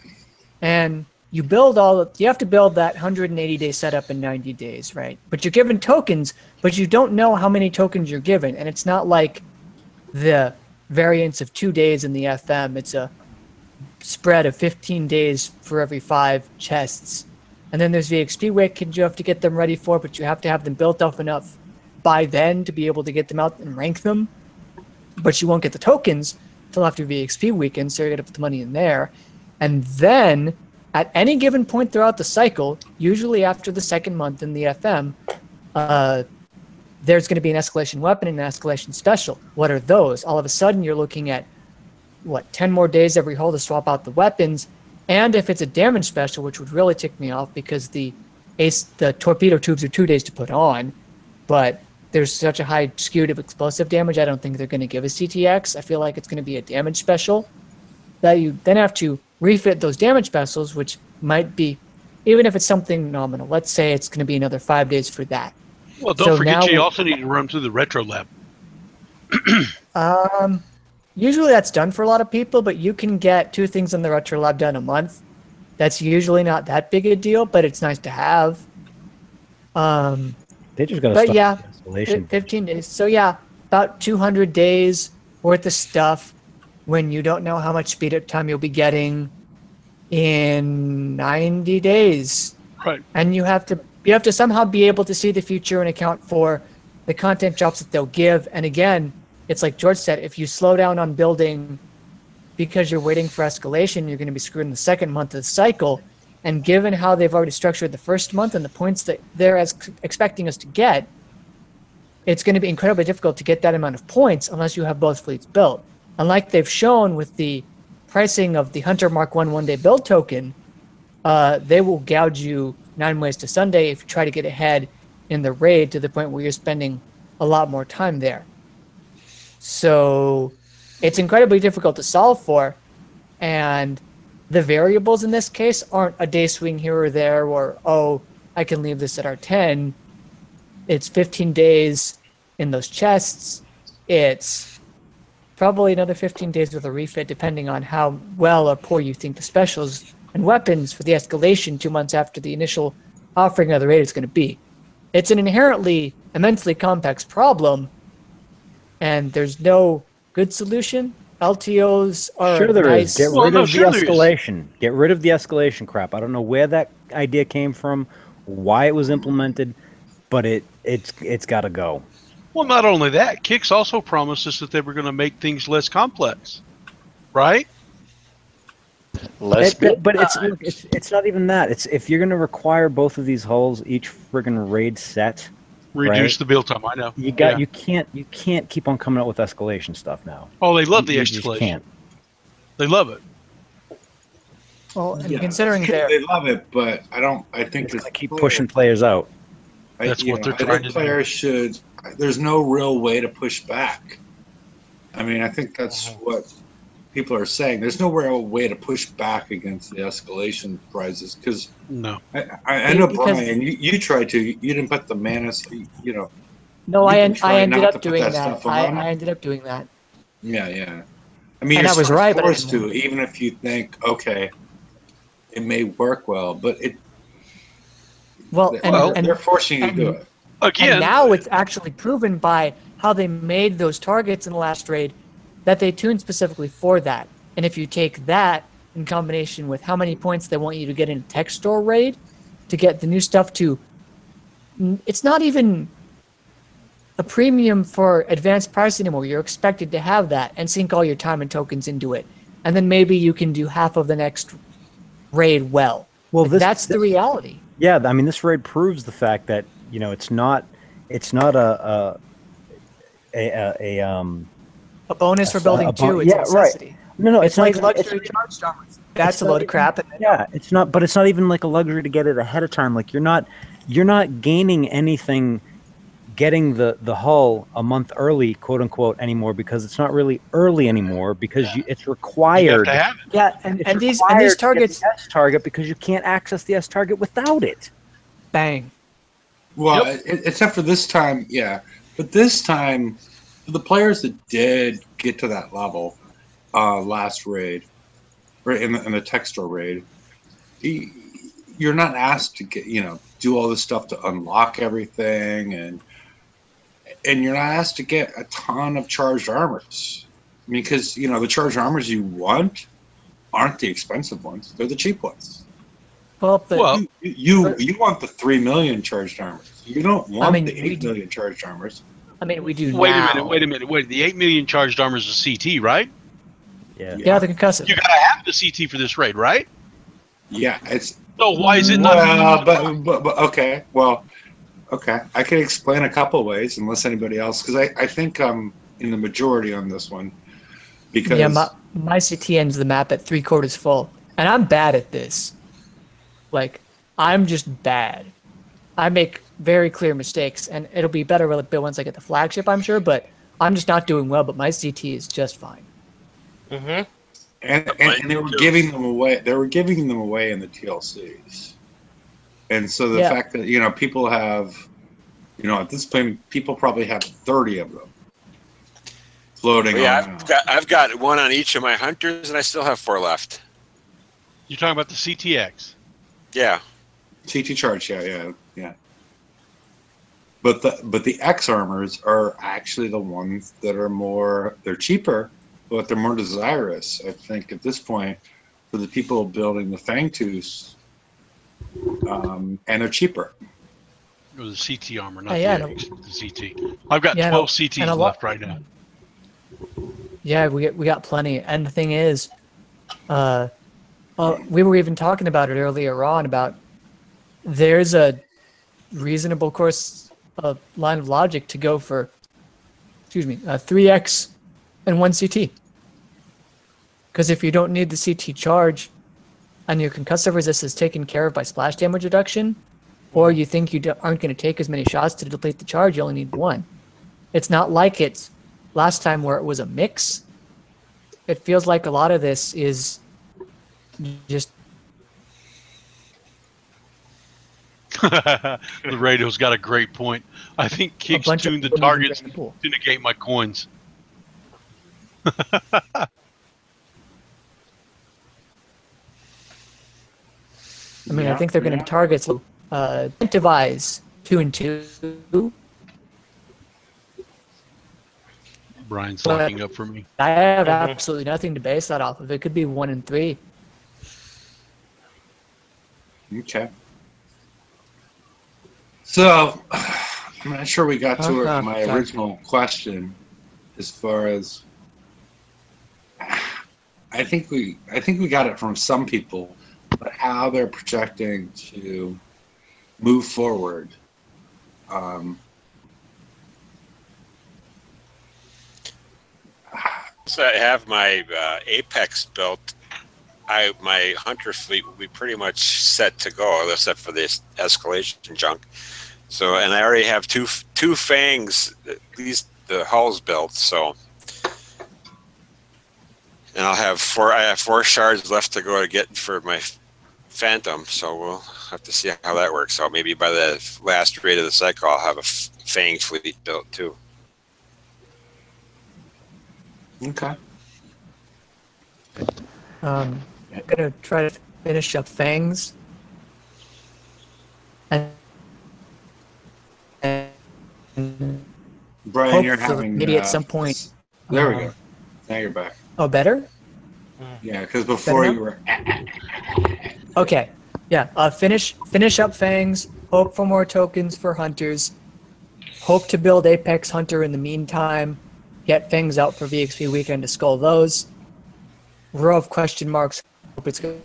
and you have to build that 180-day setup in 90 days, right? But you're given tokens, but you don't know how many tokens you're given, and it's not like the variance of 2 days in the FM. It's a spread of 15 days for every 5 chests. And then there's the XP weekend you have to get them ready for, but you have to have them built up enough by then to be able to get them out and rank them. But you won't get the tokens until after the XP weekend, so you're going to put the money in there. And then at any given point throughout the cycle, usually after the 2nd month in the FM, there's going to be an escalation weapon and an escalation special. What are those? All of a sudden, you're looking at, 10 more days every hole to swap out the weapons. And if it's a damage special, which would really tick me off because the torpedo tubes are 2 days to put on, but there's such a high skew of explosive damage, I don't think they're going to give a CTX. I feel like it's going to be a damage special that you then have to refit those damage specials, which might be, even if it's something nominal, let's say it's going to be another 5 days for that. Well, don't So forget now you also need to run through the retro lab. Usually that's done for a lot of people, but you can get 2 things in the retro lab done a month. That's usually not that big a deal, but it's nice to have. They just got to But stop yeah, the escalation. 15 days. So yeah, about 200 days worth of stuff when you don't know how much speed up time you'll be getting in 90 days. Right. And you have to somehow be able to see the future and account for the content drops that they'll give. And again, it's like George said, if you slow down on building because you're waiting for escalation, you're going to be screwed in the 2nd month of the cycle. And given how they've already structured the 1st month and the points that they're expecting us to get, it's going to be incredibly difficult to get that amount of points unless you have both fleets built. Unlike they've shown with the pricing of the Hunter Mark 1 day build token, they will gouge you 9 ways to Sunday if you try to get ahead in the raid to the point where you're spending a lot more time there. So it's incredibly difficult to solve for, And the variables in this case aren't a day swing here or there, or, oh, I can leave this at R10. It's 15 days in those chests. It's probably another 15 days with a refit, depending on how well or poor you think the specials and weapons for the escalation 2 months after the initial offering of the raid is going to be. It's an inherently immensely complex problem, and there's no good solution. LTOs are Sure there is. nice. Get Well, rid no, of the sure there is. escalation. Get rid of the escalation crap. I don't know where that idea came from, why it was implemented, but it's got to go. Well, not only that, Kix also promised us that they were going to make things less complex, right? Less But it's not even that. It's if you're going to require both of these hulls each friggin' raid set, Reduce right? the build time. I know. You can't keep on coming out with escalation stuff now. Oh, they love the You just escalation. can't. They love it. Well, and Yeah, considering they're they love it, but I think It's this gonna keep pushing players out. That's what they're I trying think to do. players should. There's no real way to push back. I mean, I think that's what people are saying. There's no real way to push back against the escalation prizes because No. I know, Because- Brian, you tried to. You didn't put the manas. no, You I can try ended not up to put doing that that. stuff on. I ended up doing that. Yeah. I mean, And you're I was sort of right, but I forced didn't to, even if you think, okay, it may work well, but Well, and they're forcing you to do and- it. Again, And now it's actually proven by how they made those targets in the last raid that they tuned specifically for that. And if you take that in combination with how many points they want you to get in a tech store raid to get the new stuff to, it's not even a premium for advanced price anymore. You're expected to have that and sink all your time and tokens into it. And then maybe you can do half of the next raid well. Well, Like, that's the reality. Yeah, I mean, this raid proves the fact that it's not a bonus for a building two. It's a necessity. No, It's not like even- luxury charge armors. That's a not load of even- crap. And Yeah, it's not, but it's not even like a luxury to get it ahead of time. Like you're not gaining anything getting the hull a month early, quote unquote, anymore because it's not really early anymore because it's you have required. to have it. yeah, It's and these required to get targets, the S target because you can't access the S target without it. bang. Well, except for this time, yeah. But this time, for the players that did get to that level, last raid, right in the tech store raid, you're not asked to get do all this stuff to unlock everything, and you're not asked to get a ton of charged armors. I mean, because the charged armors you want aren't the expensive ones; they're the cheap ones. Well, You want the 3 million charged armors. You don't want mean, the we 8 do- million charged armors. I mean, we do Wait now. a minute. The 8 million charged armors is CT, right? Yeah. Yeah, the concussive. You gotta have the CT for this raid, right? Yeah, it's So why is it not? well, but okay. Well, okay. I can explain a couple ways, unless anybody else, because I think I'm in the majority on this one. Because Yeah, my CT ends the map at 3/4 full, and I'm bad at this. Like, I'm just bad. I make very clear mistakes, and it'll be better once I get the flagship, I'm sure. But I'm just not doing well. But my CT is just fine. Mm-hmm. and they were giving them away. They were giving them away in the TLCs, and so the fact that people have, at this point, people probably have 30 of them floating. Yeah, I've got one on each of my hunters, and I still have 4 left. You're talking about the CTX. Yeah. CT charge, yeah. But the X armors are actually the ones that are they're cheaper, but they're more desirous. I think at this point for the people building the Fangtooth, and they're cheaper. It was the CT armor, not Yeah, the CT. I've got Yeah, 12 and CTs a lot- left right now. Yeah, we got plenty. And the thing is, we were even talking about it earlier on about there's a reasonable line of logic to go for, 3x and 1 CT. Because if you don't need the CT charge and your concussive resist is taken care of by splash damage reduction, or you think you aren't going to take as many shots to deplete the charge, you only need 1. It's not like it's last time where it was a mix. It feels like a lot of this is Just The radio's got a great point. I think a kicks bunch tune the of them even targets drain the pool. to negate my coins. I mean, I think they're going to target incentivize 2 and 2. Brian's But locking up for me. I have Mhm. absolutely nothing to base that off of. It could be 1 and 3. Okay. So, I'm not sure we got to Uh-huh, my sorry. original question, as far as I think we got it from some people, but how they're projecting to move forward. So I have my Apex built. My hunter fleet will be pretty much set to go, except for this escalation junk. So, and I already have two fangs, at least the hull's built. So, and I have 4 shards left to go to get for my Phantom. So we'll have to see how that works out. Maybe by the last raid of the cycle, I'll have a fang fleet built too. Okay. I'm going to try to finish up Fangs. And Brian, you're hopefully, having maybe at some point. There we go. Now you're back. Oh, better? Yeah, because before Better you were. Okay. Yeah. Finish up Fangs. Hope for more tokens for hunters. Hope to build Apex Hunter in the meantime. Get Fangs out for VXP weekend to skull those. Row of question marks. Hope it's good.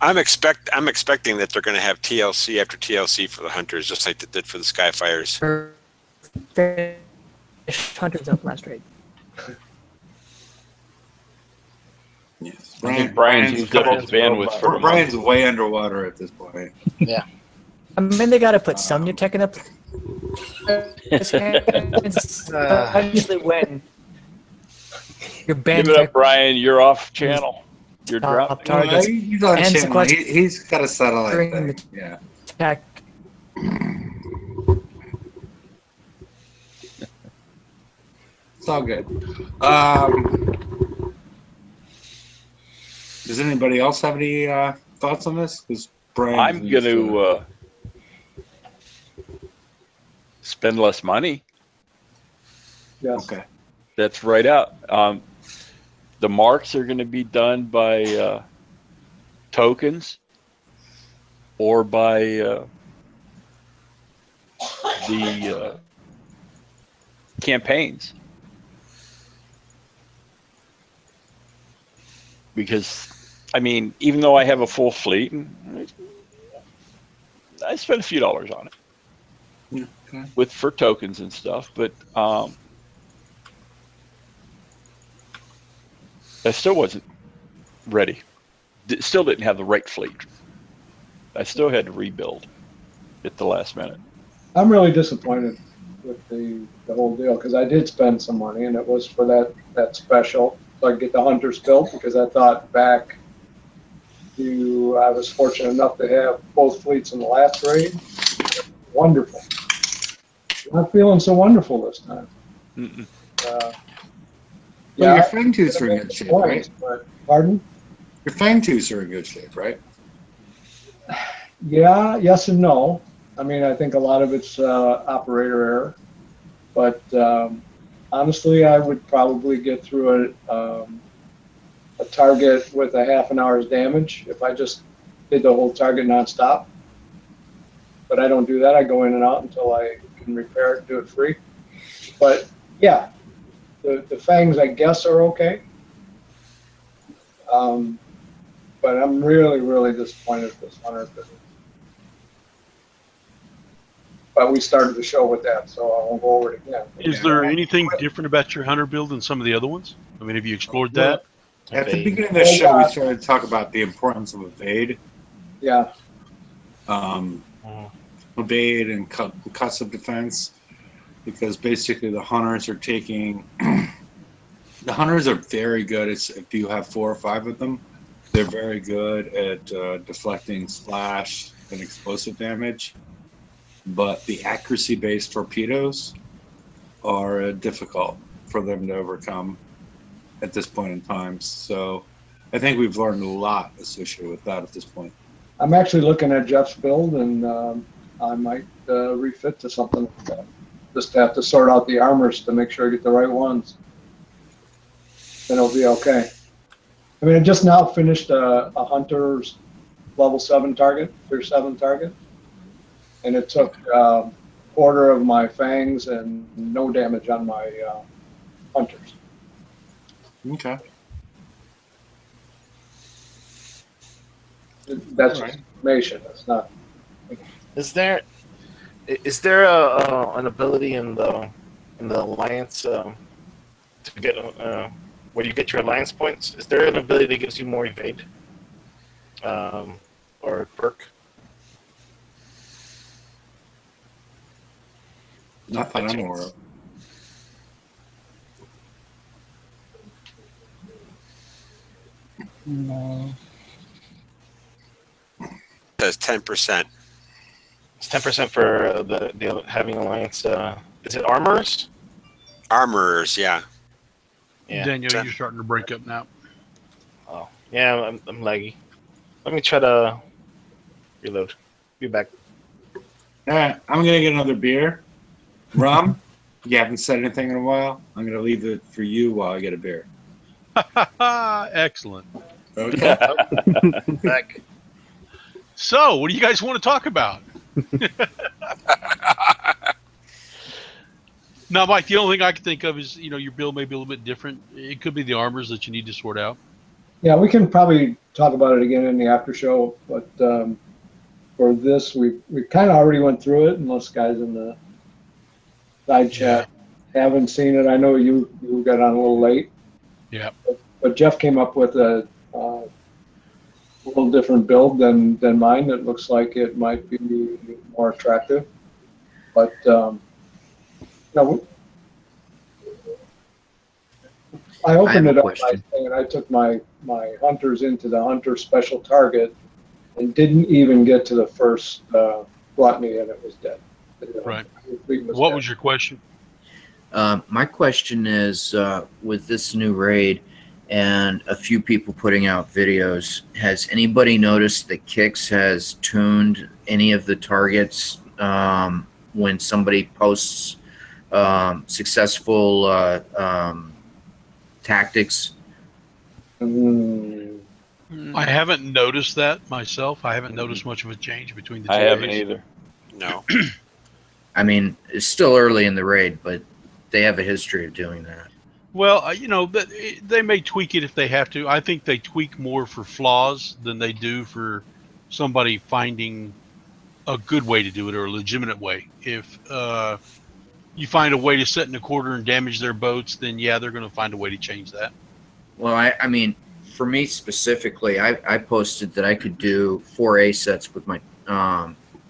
I'm expecting that they're going to have TLC after TLC for the hunters, just like they did for the Skyfires. Hunters up last raid. Yes. I think Brian's used up his bandwidth for the month. Brian's way underwater at this point. Yeah. I mean, they got to put some new tech in up. Especially when your band Give it up, tech Brian. You're off channel. You're top dropping. targets. He's on And channel. sequester- He's got a satellite During thing. the- Yeah. tech. It's all good. Does anybody else have any thoughts on this? Because Brian, I'm going to spend less money. Yes. Okay. That's right out. The marks are going to be done by tokens or by the campaigns. Because, I mean, even though I have a full fleet, I spent a few dollars on it Yeah, okay. for tokens and stuff, but I still wasn't ready. Still didn't have the right fleet. I still had to rebuild at the last minute. I'm really disappointed with the whole deal because I did spend some money and it was for that special. So I get the hunters built because I thought back to, I was fortunate enough to have both fleets in the last raid. Wonderful. Not feeling so wonderful this time. Mm-mm. Well, your fang tooths are in good shape, right? But, pardon? Your fang tooths are in good shape, right? Yeah, yes and no. I mean, I think a lot of it's operator error, but honestly, I would probably get through a target with a half an hour's damage if I just did the whole target nonstop. But I don't do that. I go in and out until I can repair it, do it free. But yeah, the fangs, I guess, are okay. But I'm really, really disappointed with this hunter business. But we started the show with that, so I won't go over it again. Is there anything different about your hunter build than some of the other ones? I mean, have you explored that? At the Evade. beginning of the show, we started to talk about the importance of evade. Yeah, Evade and cuts of defense, because basically the hunters are taking The hunters are very good. It's if you have 4 or 5 of them, they're very good at deflecting splash and explosive damage. But the accuracy-based torpedoes are difficult for them to overcome at this point in time. So I think we've learned a lot associated with that at this point. I'm actually looking at Jeff's build, and I might refit to something like that. Just have to sort out the armors to make sure I get the right ones. Then it'll be okay. I mean, I just now finished a hunter's level 7 target, tier 7 target, and it took quarter of my fangs and no damage on my hunters. Okay. That's just information. It's not. Is there an ability in the alliance to get where you get your alliance points? Is there an ability that gives you more evade or perk? Not that I'm aware of. No. Says 10%. It's 10% for the having alliance. Is it armors? Armorers, yeah. Yeah. Daniel, you're starting to break up now. Oh, yeah. I'm laggy. Let me try to reload. Be back. All right, I'm gonna get another beer. Rum, you haven't said anything in a while. I'm gonna leave it for you while I get a beer. Excellent. Okay. Back. So, what do you guys want to talk about? Now, Mike, the only thing I can think of is, your build may be a little bit different. It could be the armors that you need to sort out. Yeah, we can probably talk about it again in the after show, but for this, we kind of already went through it. Unless guys in the side chat haven't seen it, I know you got on a little late. Yeah. But Jeff came up with a little different build than mine. It looks like it might be more attractive, but I opened it up by saying I took my hunters into the hunter special target and didn't even get to the first gluttony, and it was dead. Right. What was your question? My question is, with this new raid and a few people putting out videos, has anybody noticed that Kix has tuned any of the targets when somebody posts successful tactics? I haven't noticed that myself. I haven't noticed much of a change between the two. I haven't either. No. I mean, it's still early in the raid, but they have a history of doing that. Well, they may tweak it if they have to. I think they tweak more for flaws than they do for somebody finding a good way to do it or a legitimate way. If you find a way to set in a quarter and damage their boats, then yeah, they're going to find a way to change that. Well, I mean, for me specifically, I posted that I could do 4 A sets with my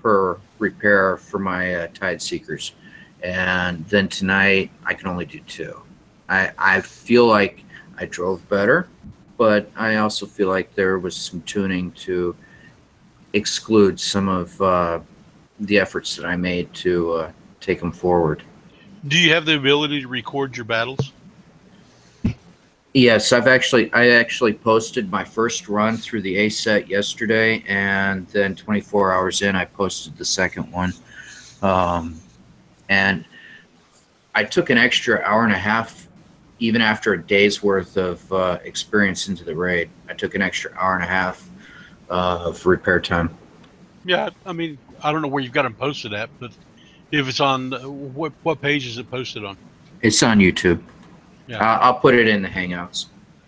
per repair for my Tide Seekers, and then tonight I can only do 2. I feel like I drove better, but I also feel like there was some tuning to exclude some of the efforts that I made to take them forward. Do you have the ability to record your battles? Yes, I actually posted my first run through the A set yesterday, and then 24 hours in, I posted the second one. And I took an extra hour and a half, even after a day's worth of experience into the raid. I took an extra hour and a half of repair time. Yeah, I mean, I don't know where you've got them posted at, but if it's on, what page is it posted on? It's on YouTube. Yeah. I'll put it in the Hangouts.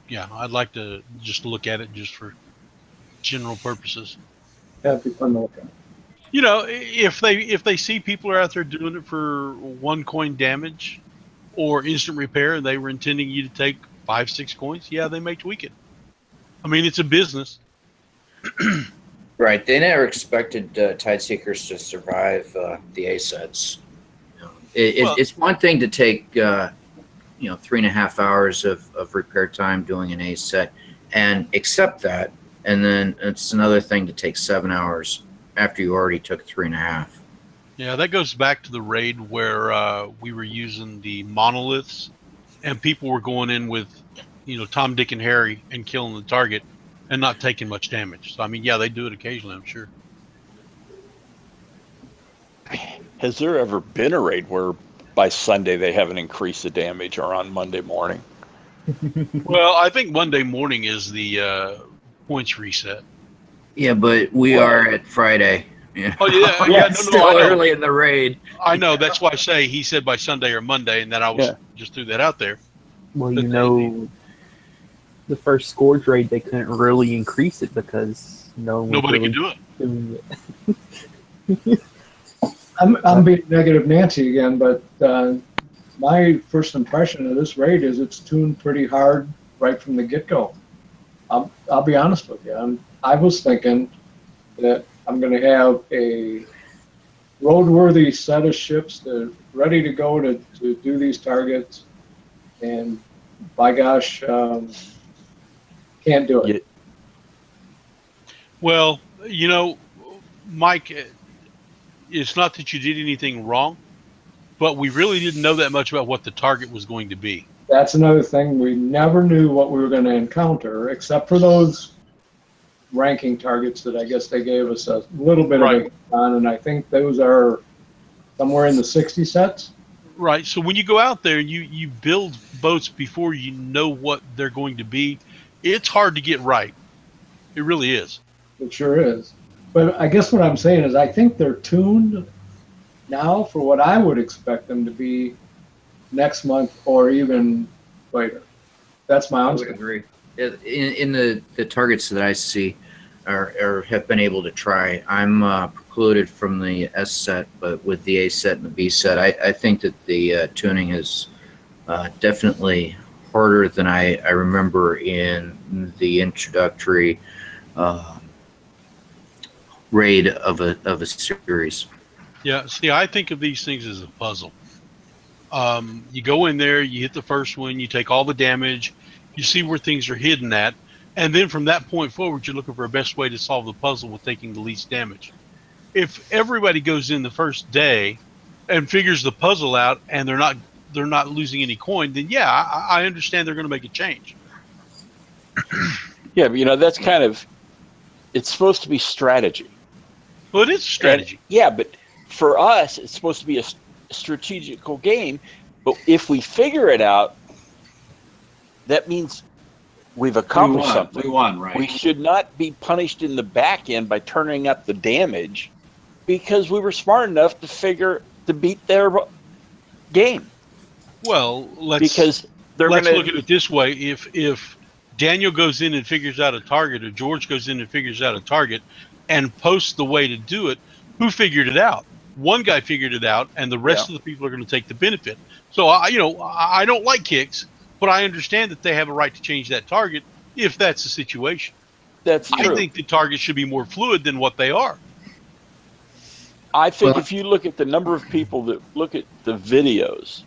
Yeah, I'd like to just look at it just for general purposes. Yeah, it'd be fun to look at. If they see people are out there doing it for 1 coin damage or instant repair, and they were intending you to take 5-6 coins, yeah, they may tweak it. I mean, it's a business. Right. They never expected Tide Seekers to survive the A sets. It's one thing to take 3.5 hours of repair time doing an A set and accept that. And then it's another thing to take 7 hours after you already took 3.5. Yeah, that goes back to the raid where we were using the monoliths, and people were going in with, Tom, Dick, and Harry and killing the target, and not taking much damage. So I mean, yeah, they do it occasionally, I'm sure. Has there ever been a raid where by Sunday they haven't increased the damage, or on Monday morning? Well, I think Monday morning is the points reset. Yeah, but we are at Friday. Yeah. Oh yeah, yeah. no, Still I know. early in the raid. I know. That's why I say he said by Sunday or Monday, and then I was just threw that out there. Well, the first Scourge raid, they couldn't really increase it because nobody really could do it. I'm being negative Nancy again, but my first impression of this raid is it's tuned pretty hard right from the get-go. I'll be honest with you. I was thinking that I'm going to have a roadworthy set of ships that ready to go to do these targets, and by gosh, can't do it. Well, Mike, it's not that you did anything wrong, but we really didn't know that much about what the target was going to be. That's another thing. We never knew what we were going to encounter, except for those ranking targets that I guess they gave us a little bit of it on, and I think those are somewhere in the 60 sets. Right. So when you go out there and you build boats before you know what they're going to be, it's hard to get right. It really is. It sure is. But I guess what I'm saying is I think they're tuned now for what I would expect them to be next month or even later. That's my honest opinion. I would agree. In the targets that I see or have been able to try, I'm precluded from the S set, but with the A set and the B set, I think that the tuning is definitely harder than I remember in the introductory raid of a series. Yeah, see, I think of these things as a puzzle. You go in there, you hit the first one, you take all the damage, you see where things are hidden at, and then from that point forward, you're looking for a best way to solve the puzzle with taking the least damage. If everybody goes in the first day and figures the puzzle out, and they're not losing any coin, then yeah, I understand they're going to make a change. Yeah, but that's kind of, it's supposed to be strategy. Well, it is strategy. Yeah, but for us, it's supposed to be a strategical game. But if we figure it out, that means we've accomplished something. We won, right? We should not be punished in the back end by turning up the damage because we were smart enough to beat their game. Well, let's look at it this way. If Daniel goes in and figures out a target, or George goes in and figures out a target and posts the way to do it, who figured it out? One guy figured it out, and the rest of the people are going to take the benefit. So I don't like kicks, but I understand that they have a right to change that target if that's the situation. That's true. I think the targets should be more fluid than what they are. I think if you look at the number of people that look at the videos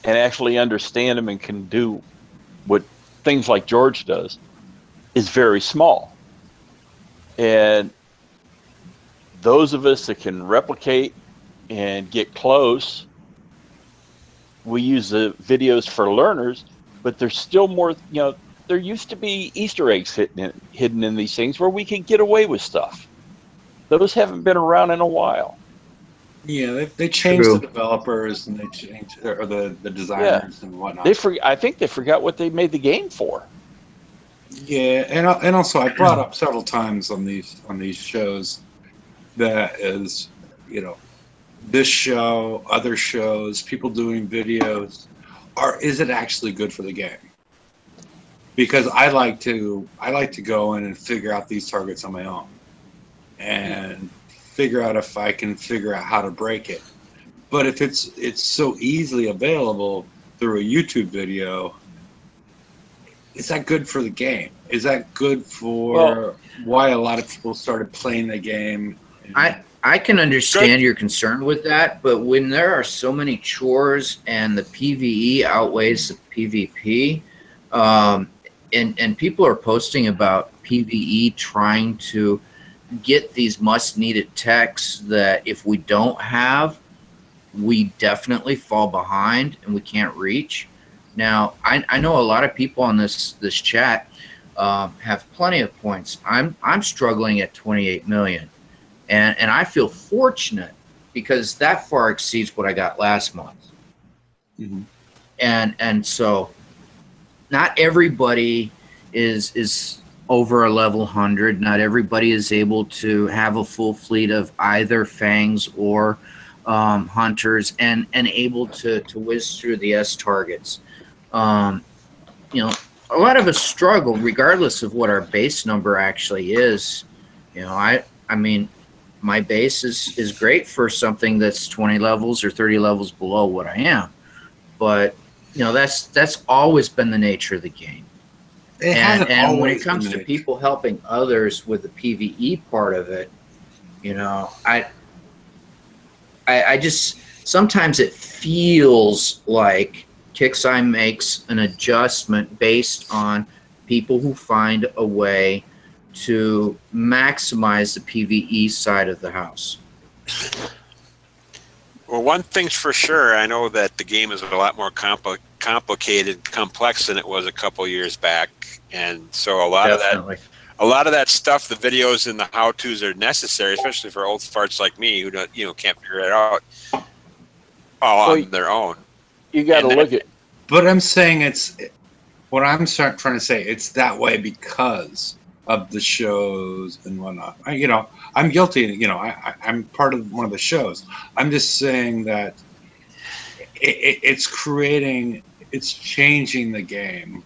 and actually understand them and can do what things like George does, is very small. And those of us that can replicate and get close, we use the videos for learners, but there's still more, there used to be Easter eggs hidden in these things where we can get away with stuff. Those haven't been around in a while. Yeah, they changed the developers and they changed or the designers and whatnot. I think they forgot what they made the game for. Yeah, and also I brought up several times on these shows that is, this show, other shows, people doing videos, is it actually good for the game? Because I like to go in and figure out these targets on my own and figure out if I can figure out how to break it. But if it's so easily available through a YouTube video, is that good for the game? Is that good for why a lot of people started playing the game? I I can understand your concern with that, but when there are so many chores and the PvE outweighs the PvP, and people are posting about PvE trying to get these must-needed techs that if we don't have, we definitely fall behind and we can't reach. Now, I know a lot of people on this chat have plenty of points. I'm struggling at 28 million. And I feel fortunate because that far exceeds what I got last month. Mm-hmm. And so not everybody is over a level 100. Not everybody is able to have a full fleet of either fangs or hunters and able to whiz through the S targets. A lot of us struggle regardless of what our base number actually is. I mean, my base is great for something that's 20 levels or 30 levels below what I am. But, that's always been the nature of the game. And when it comes to people helping others with the PvE part of it, I just, sometimes it feels like Kixeye makes an adjustment based on people who find a way to maximize the PvE side of the house. Well, one thing's for sure, I know that the game is a lot more complicated, complex than it was a couple years back, and so a lot of that stuff, the videos and the how-tos are necessary, especially for old farts like me who don't, can't figure it out all on their own. You got to look at. But I'm saying what I'm trying to say. It's that way because of the shows and whatnot. I'm guilty. I'm part of one of the shows. I'm just saying that it's changing the game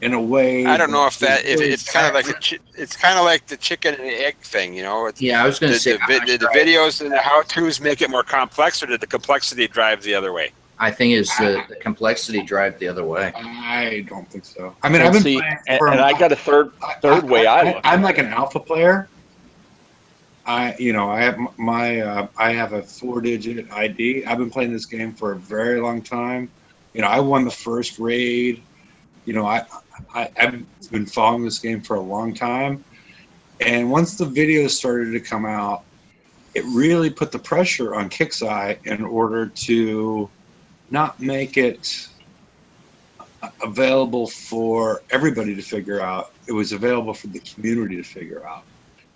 in a way. I don't know if it's kind of like the chicken and the egg thing. I was going to say, did the videos and the how-tos make it more complex, or did the complexity drive the other way? I think it's the complexity drive the other way. I don't think so. I mean, I've been playing and I got a third way. I'm like an alpha player. I have I have a 4-digit ID. I've been playing this game for a very long time. I won the first raid. I've been following this game for a long time, and once the videos started to come out, it really put the pressure on Kixeye in order to not make it available for everybody to figure out. It was available for the community to figure out.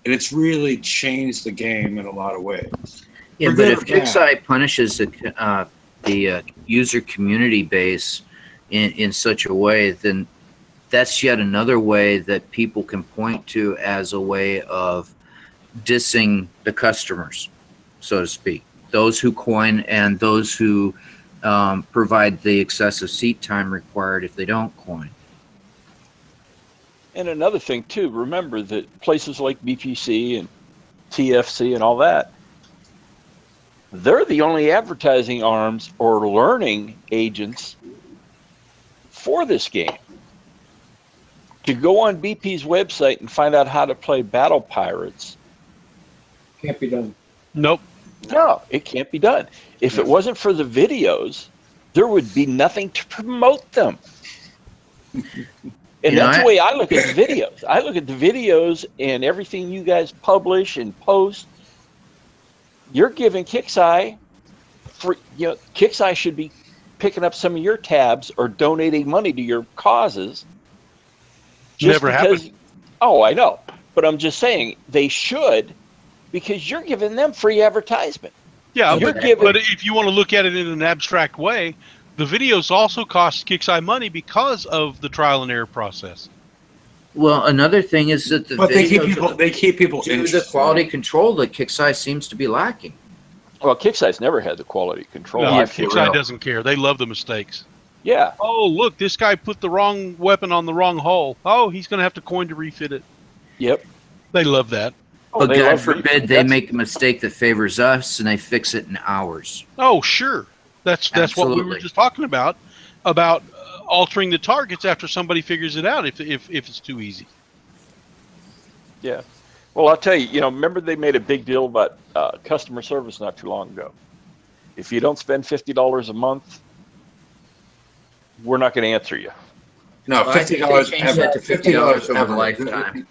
And it's really changed the game in a lot of ways. Yeah, but if Kixeye punishes the user community base in such a way, then that's yet another way that people can point to as a way of dissing the customers, so to speak. Those who coin and those who provide the excessive seat time required if they don't coin. And another thing too, remember that places like BPC and TFC and all that, they're the only advertising arms or learning agents for this game. To go on BP's website and find out how to play Battle Pirates Can't be done. Nope. No, it can't be done. If it wasn't for the videos, there would be nothing to promote them. And that's the way I look at the videos. I look at the videos and everything you guys publish and post. You're giving Kixeye Kixeye should be picking up some of your tabs or donating money to your causes. Never happened. Oh, I know. But I'm just saying they should, because you're giving them free advertisement. Yeah, but if you want to look at it in an abstract way, the videos also cost Kixeye money because of the trial and error process. Well, another thing is that they keep people do the quality control that Kixeye seems to be lacking. Well, Kixeye's never had the quality control. No, Kixeye doesn't care. They love the mistakes. Yeah. Oh, look, this guy put the wrong weapon on the wrong hull. Oh, he's going to have to coin to refit it. Yep. They love that. But God forbid they make a mistake that favors us and they fix it in hours. Oh, sure. That's what we were just talking about altering the targets after somebody figures it out if it's too easy. Yeah. Well, I'll tell you, remember they made a big deal about customer service not too long ago. If you don't spend $50 a month, we're not going to answer you. No, Well, I think they $50 changed ever. that to $50 over ever. lifetime.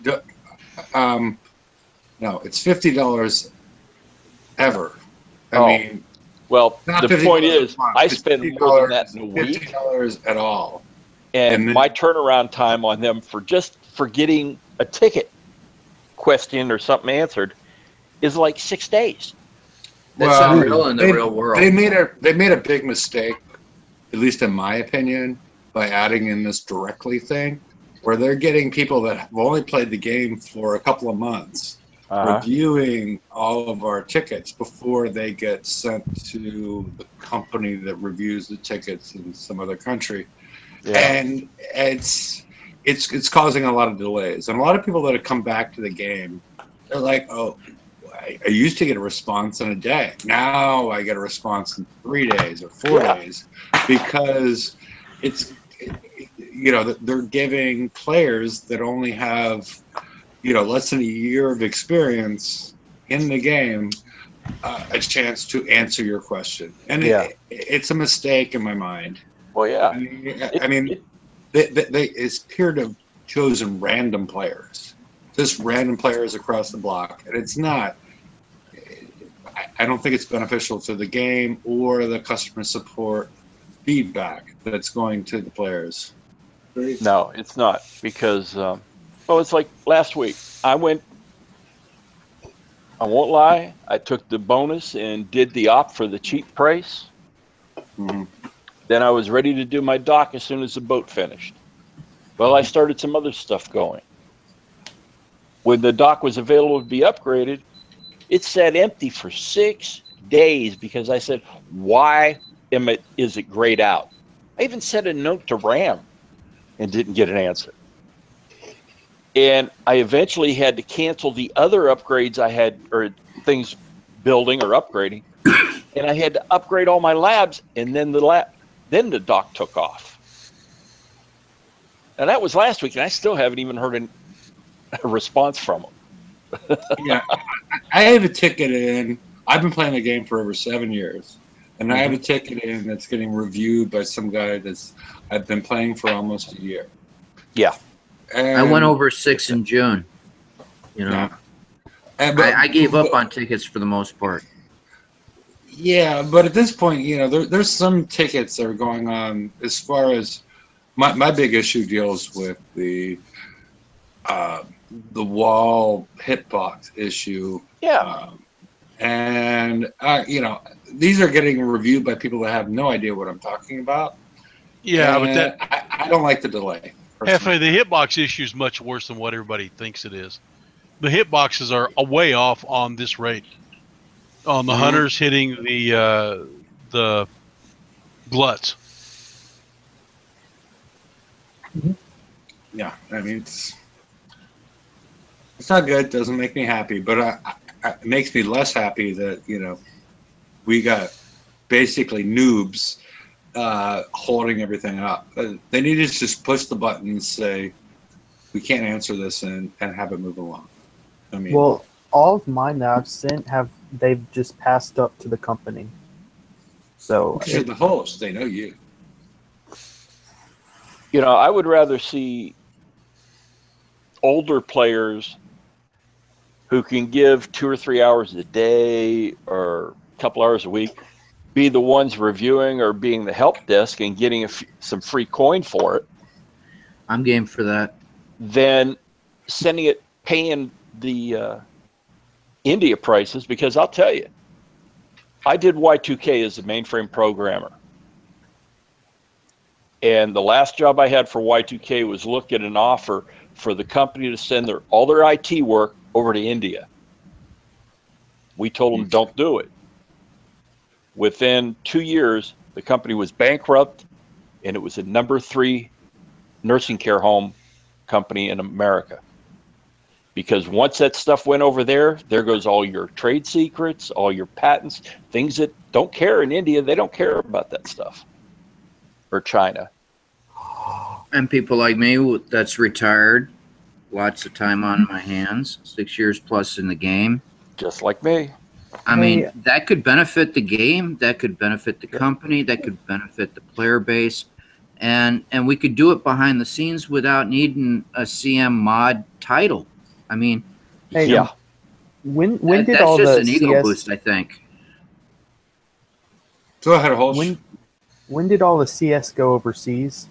No, it's $50 ever. I Oh. mean, Well, not the $50 point a is, month. I It's spend more than that in a week. $50 at all. And then- my turnaround time on them for getting a ticket question or something answered is like 6 days. That's unreal in the real world. They made a big mistake, at least in my opinion, by adding in this directly thing, where they're getting people that have only played the game for a couple of months, reviewing all of our tickets before they get sent to the company that reviews the tickets in some other country. Yeah. And it's causing a lot of delays. And a lot of people that have come back to the game, they're like, oh, I used to get a response in a day. Now I get a response in 3 days or 4 days, because they're giving players that only have, less than a year of experience in the game a chance to answer your question. And it's a mistake in my mind. Well, yeah. I mean, they appear to have chosen random players, just random players across the block, and it's not. I don't think it's beneficial to the game or the customer support feedback that's going to the players. No, it's not, because it's like last week. I won't lie, I took the bonus and did the op for the cheap price. Mm-hmm. Then I was ready to do my dock as soon as the boat finished. Well, I started some other stuff going. When the dock was available to be upgraded, it sat empty for 6 days because I said, why is it grayed out? I even sent a note to RAM and didn't get an answer. And I eventually had to cancel the other upgrades I had, or things building or upgrading, and I had to upgrade all my labs, and then the dock took off. And that was last week, and I still haven't even heard a response from them. Yeah, I have a ticket in. I've been playing the game for over 7 years, and I have a ticket in that's getting reviewed by some guy I've been playing for almost a year. Yeah. And I went over 6 in June. Yeah. I gave up on tickets for the most part. Yeah, but at this point, there's some tickets that are going on. As far as my big issue deals with the wall hitbox issue. Yeah. And these are getting reviewed by people that have no idea what I'm talking about. Yeah, And but I don't like the delay. Hefe, the hitbox issue is much worse than what everybody thinks it is. The hitboxes are way off on this rate. On the hunters hitting the gluts. Yeah, I mean it's not good. It doesn't make me happy, but it makes me less happy that we got basically noobs holding everything up. They need to just push the button and say we can't answer this and have it move along. I mean, Well, all of mine that I've sent they've just passed up to the company. So you're the host. They know you. I would rather see older players who can give 2 or 3 hours a day or a couple hours a week be the ones reviewing or being the help desk and getting some free coin for it. I'm game for that. Then paying the India prices, because I'll tell you, I did Y2K as a mainframe programmer. And the last job I had for Y2K was look at an offer for the company to send all their IT work over to India. We told them don't do it. Within 2 years, the company was bankrupt, and it was a number 3 nursing care home company in America. Because once that stuff went over there goes all your trade secrets, all your patents, things that don't care in India. They don't care about that stuff. Or China. And people like me that's retired lots of time on my hands, 6 years plus in the game. Just like me. I mean, that could benefit the game, that could benefit the company, that could benefit the player base, and we could do it behind the scenes without needing a CM mod title. I mean, Hey, Yeah. When did that's all just the an ego CS boost, I think. Go ahead, Holsh. when did all the CS go overseas?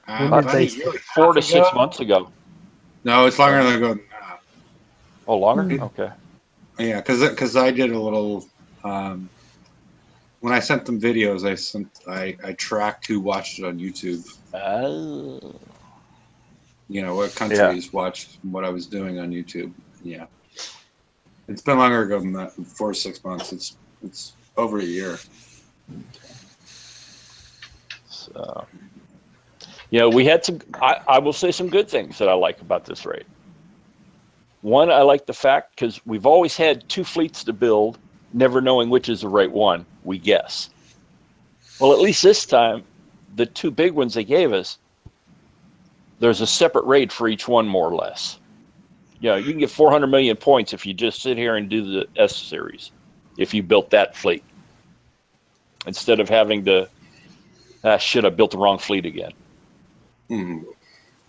when did About they a year and a 4 to half 6 ago. months ago. No, it's longer than ago. Nah. Oh, longer? Okay. Yeah, because I did a little. When I sent them videos, I tracked who watched it on YouTube. Oh. You know what countries watched what I was doing on YouTube. Yeah, it's been longer ago than that. 4 or 6 months. It's over a year. So, you know, we had some. I will say some good things that I like about this raid. One, I like the fact because we've always had 2 fleets to build, never knowing which is the right one. We guess. Well, at least this time, the 2 big ones they gave us, there's a separate raid for each one, more or less. You know, you can get 400 million points if you just sit here and do the S series, if you built that fleet, instead of having to, shit, I built the wrong fleet again. Mm.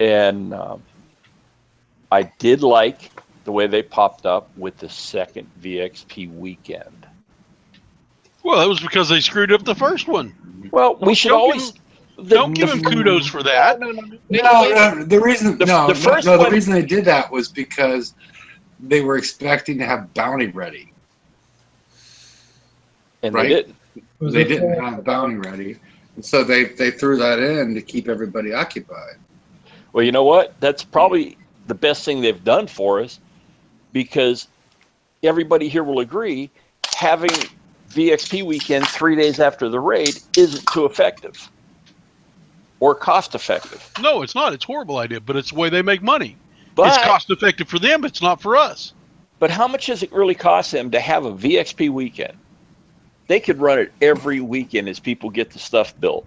And I did like the way they popped up with the second VXP weekend. Well, that was because they screwed up the first one. Well, we should Don't always Don't give him kudos for that. No, the reason the reason they did that was because they were expecting to have bounty ready. And right? they didn't. They didn't have bounty ready. And so they threw that in to keep everybody occupied. Well, you know what? That's probably the best thing they've done for us, because everybody here will agree having VXP weekend 3 days after the raid isn't too effective or cost effective. No, it's not. It's a horrible idea, but it's the way they make money. But It's cost effective for them, but it's not for us. But how much does it really cost them to have a VXP weekend? They could run it every weekend as people get the stuff built,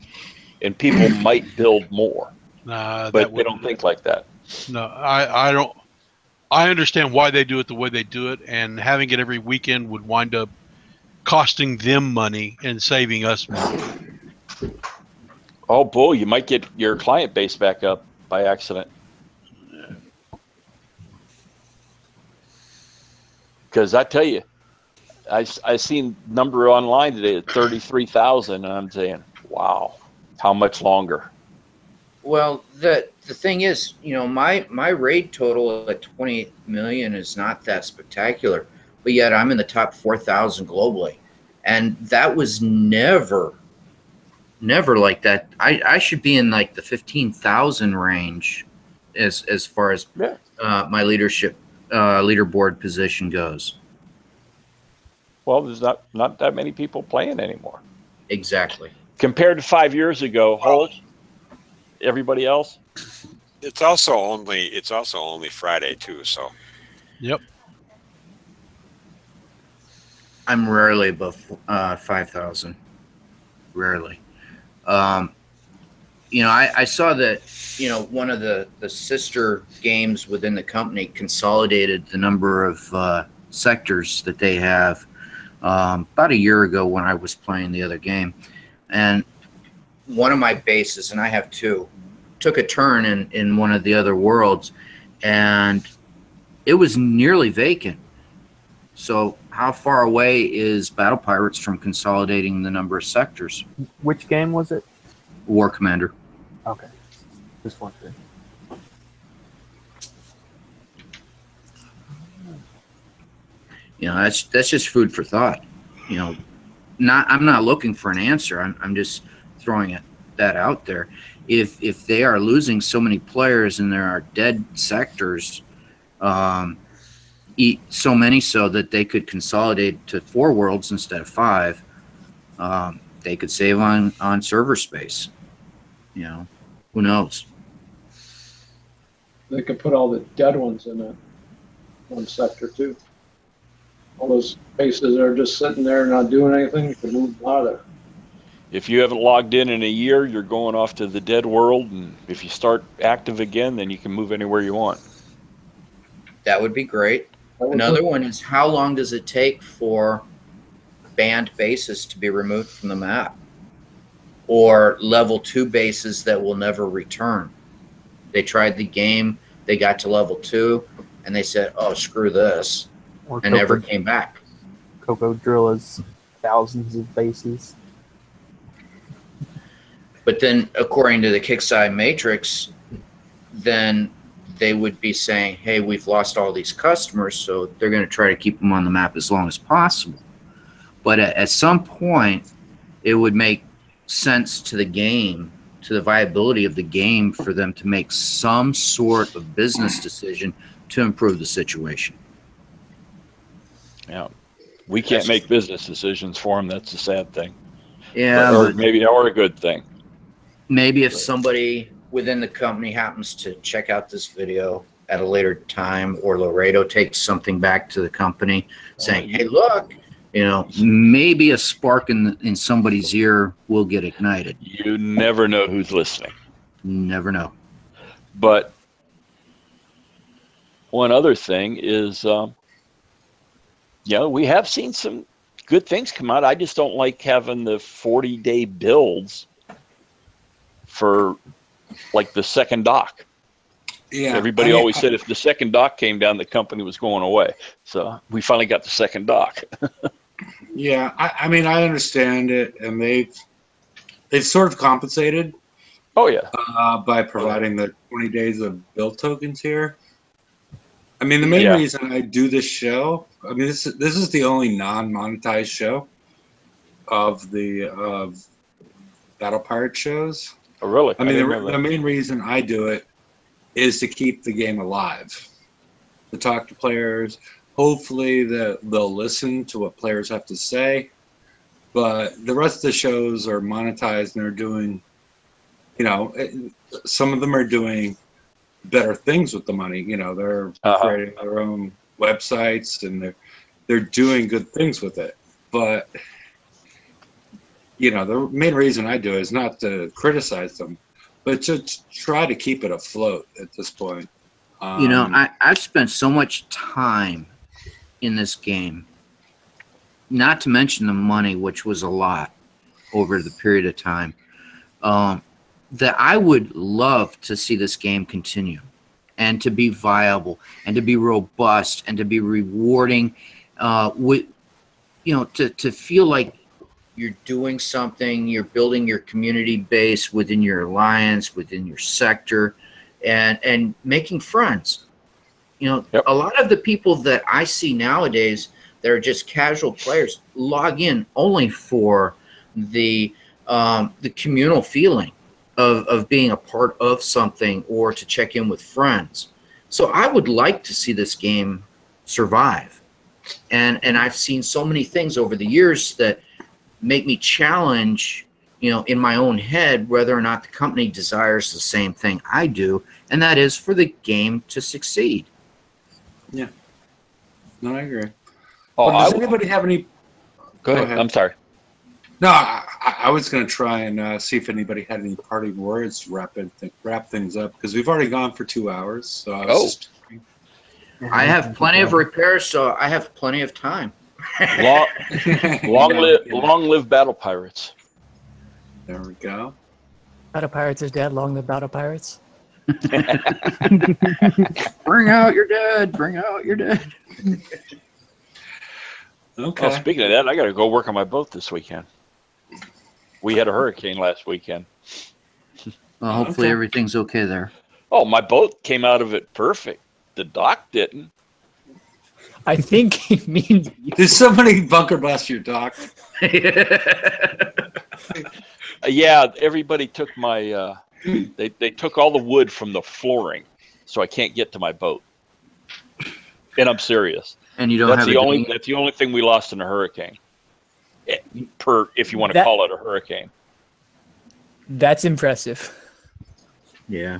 and people might build more. Nah, But they don't think like that. No, I don't. I understand why they do it the way they do it, and having it every weekend would wind up costing them money and saving us money. Oh, boy, you might get your client base back up by accident. Because I tell you, I seen number online today at 33,000, and I'm saying, wow, how much longer? Well, the thing is, you know, my raid total at 28 million is not that spectacular, but yet I'm in the top 4,000 globally, and that was never like that. I should be in like the 15,000 range as far as my leadership leaderboard position goes. Well, there's not that many people playing anymore. Exactly. Compared to 5 years ago, Holt, everybody else. It's also only Friday too, so. Yep. I'm rarely above 5,000. Rarely. You know, I saw that, you know, one of the sister games within the company consolidated the number of sectors that they have about a year ago when I was playing the other game. And one of my bases, and I have 2, took a turn in one of the other worlds, and it was nearly vacant. So how far away is Battle Pirates from consolidating the number of sectors? Which game was it? War Commander. Okay. Just wondering. You know, that's just food for thought. You know, I'm not looking for an answer. I'm just throwing that out there. If they are losing so many players and there are dead sectors, so many so that they could consolidate to 4 worlds instead of 5, they could save on server space. You know, who knows? They could put all the dead ones in that one sector too. All those bases that are just sitting there not doing anything, could move them out of there. If you haven't logged in a year, you're going off to the dead world. And if you start active again, then you can move anywhere you want. That would be great. Another one is, how long does it take for banned bases to be removed from the map? Or level 2 bases that will never return. They tried the game, they got to level 2, and they said, oh, screw this, Or and never came back. Coco Drill is thousands of bases. But then, according to the Kickside Matrix, then they would be saying, hey, we've lost all these customers, so they're going to try to keep them on the map as long as possible. But at some point, it would make sense to the game, to the viability of the game, for them to make some sort of business decision to improve the situation. Yeah. We can't make business decisions for them. That's the sad thing. Yeah. Or maybe, or a good thing. Maybe if somebody within the company happens to check out this video at a later time, or Laredo takes something back to the company saying, hey, look, you know, maybe a spark in somebody's ear will get ignited. You never know who's listening. Never know. But one other thing is, we have seen some good things come out. I just don't like having the 40-day builds for like the second dock. Yeah, Everybody always said if the second dock came down, the company was going away. So we finally got the second dock. Yeah, I mean, I understand it, and they've sort of compensated. Oh yeah, by providing the 20 days of build tokens here. I mean, the main reason I do this show, I mean, this is the only non-monetized show of Battle Pirate shows. Oh really? I mean, the main reason I do it is to keep the game alive, to talk to players. Hopefully they'll listen to what players have to say, but the rest of the shows are monetized and they're doing, you know, some of them are doing better things with the money. You know, they're creating their own websites and they're doing good things with it. But, you know, the main reason I do it is not to criticize them, but to try to keep it afloat at this point. You know, I've spent so much time in this game, not to mention the money, which was a lot over the period of time, that I would love to see this game continue and to be viable and to be robust and to be rewarding, with, you know, to feel like you're doing something, you're building your community base within your alliance, within your sector, and making friends. You know, a lot of the people that I see nowadays that are just casual players log in only for the communal feeling of being a part of something or to check in with friends. So I would like to see this game survive. And I've seen so many things over the years that make me challenge, you know, in my own head, whether or not the company desires the same thing I do, and that is for the game to succeed. Yeah. No, I agree. Oh, does anybody have any? Go ahead. I'm sorry. No, I was going to try and see if anybody had any parting words to wrap things up, because we've already gone for 2 hours. So I have plenty of repairs, so I have plenty of time. Long live Battle Pirates. There we go. Battle Pirates is dead. Long live Battle Pirates. Bring out your dead. Bring out your dead. Okay. Well, speaking of that, I got to go work on my boat this weekend. We had a hurricane last weekend. Well, hopefully everything's okay there. Oh, my boat came out of it perfect. The dock didn't. I think he means. Did somebody bunker bust your dock? Yeah, everybody took my. They took all the wood from the flooring, so I can't get to my boat. And I'm serious. And you don't That's have that's the only thing we lost in a hurricane. If you want to call it a hurricane. That's impressive. Yeah.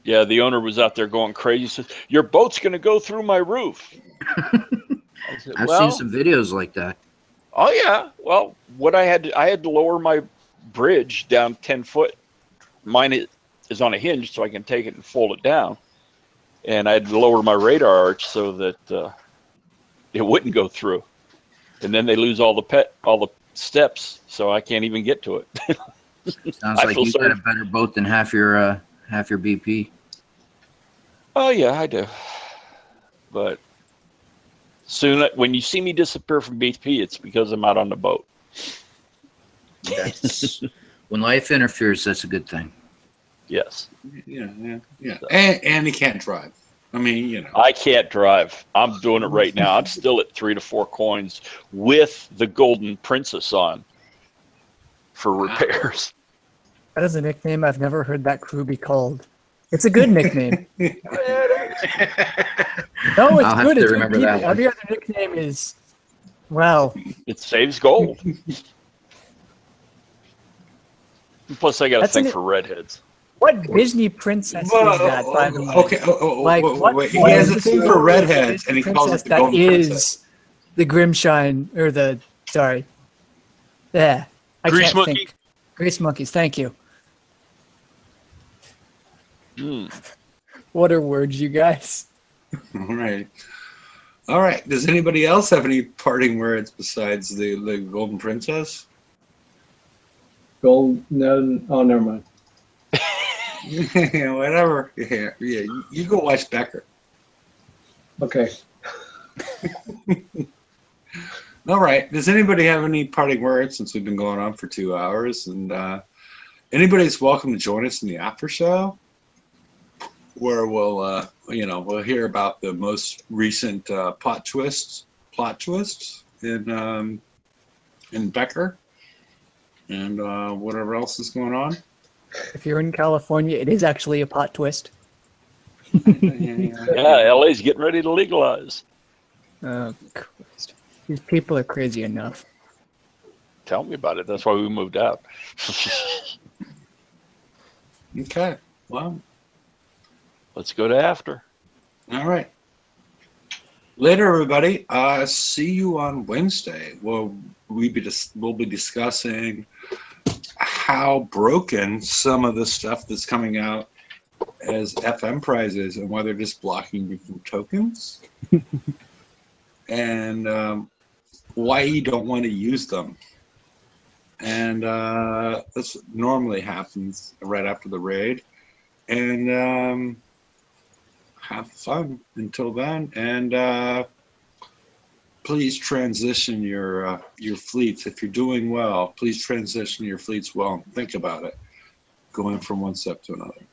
Yeah, the owner was out there going crazy. He said, "Your boat's going to go through my roof." I said, I've seen some videos like that. Oh yeah. Well, what I had to lower my bridge down 10 foot. Mine is on a hinge, so I can take it and fold it down. And I had to lower my radar arch so that it wouldn't go through. And then they lose all the steps, so I can't even get to it. Sounds like you got a better boat than half your BP. Oh yeah, I do. But soon, when you see me disappear from BP, it's because I'm out on the boat. That's, when life interferes, that's a good thing. Yes. Yeah. So. And he can't drive. I mean, you know. I can't drive. I'm doing it right now. I'm still at 3 to 4 coins with the Golden Princess on for repairs. That is a nickname I've never heard that crew be called. It's a good nickname. No, it's I'll have good. to It's remember good. that one. Every other nickname is, wow. It saves gold. Plus, I got to think for redheads. What Disney princess is that, by the way? Okay. Wait. He has a thing for redheads, and he calls it the Golden Princess. That is the Grimshine, or the, sorry. Yeah. Grease monkey? Grease monkeys, thank you. Mm. What are words, you guys? All right. Does anybody else have any parting words besides the Golden Princess? No, oh, never mind. Yeah, whatever. Yeah. You go watch Becker. Okay. All right. Does anybody have any parting words since we've been going on for 2 hours? And anybody's welcome to join us in the after show, where we'll hear about the most recent plot twists in Becker, and whatever else is going on. If you're in California, it is actually a plot twist. Yeah, LA's getting ready to legalize. Oh, Christ. These people are crazy enough. Tell me about it. That's why we moved out. Okay. Well, let's go to after. All right. Later, everybody. See you on Wednesday. We'll be discussing how broken some of the stuff that's coming out as FM prizes and why they're just blocking you from tokens, and why you don't want to use them. And this normally happens right after the raid. And have fun until then. And please transition your fleets. If you're doing well, please transition your fleets well and think about it, going from one step to another.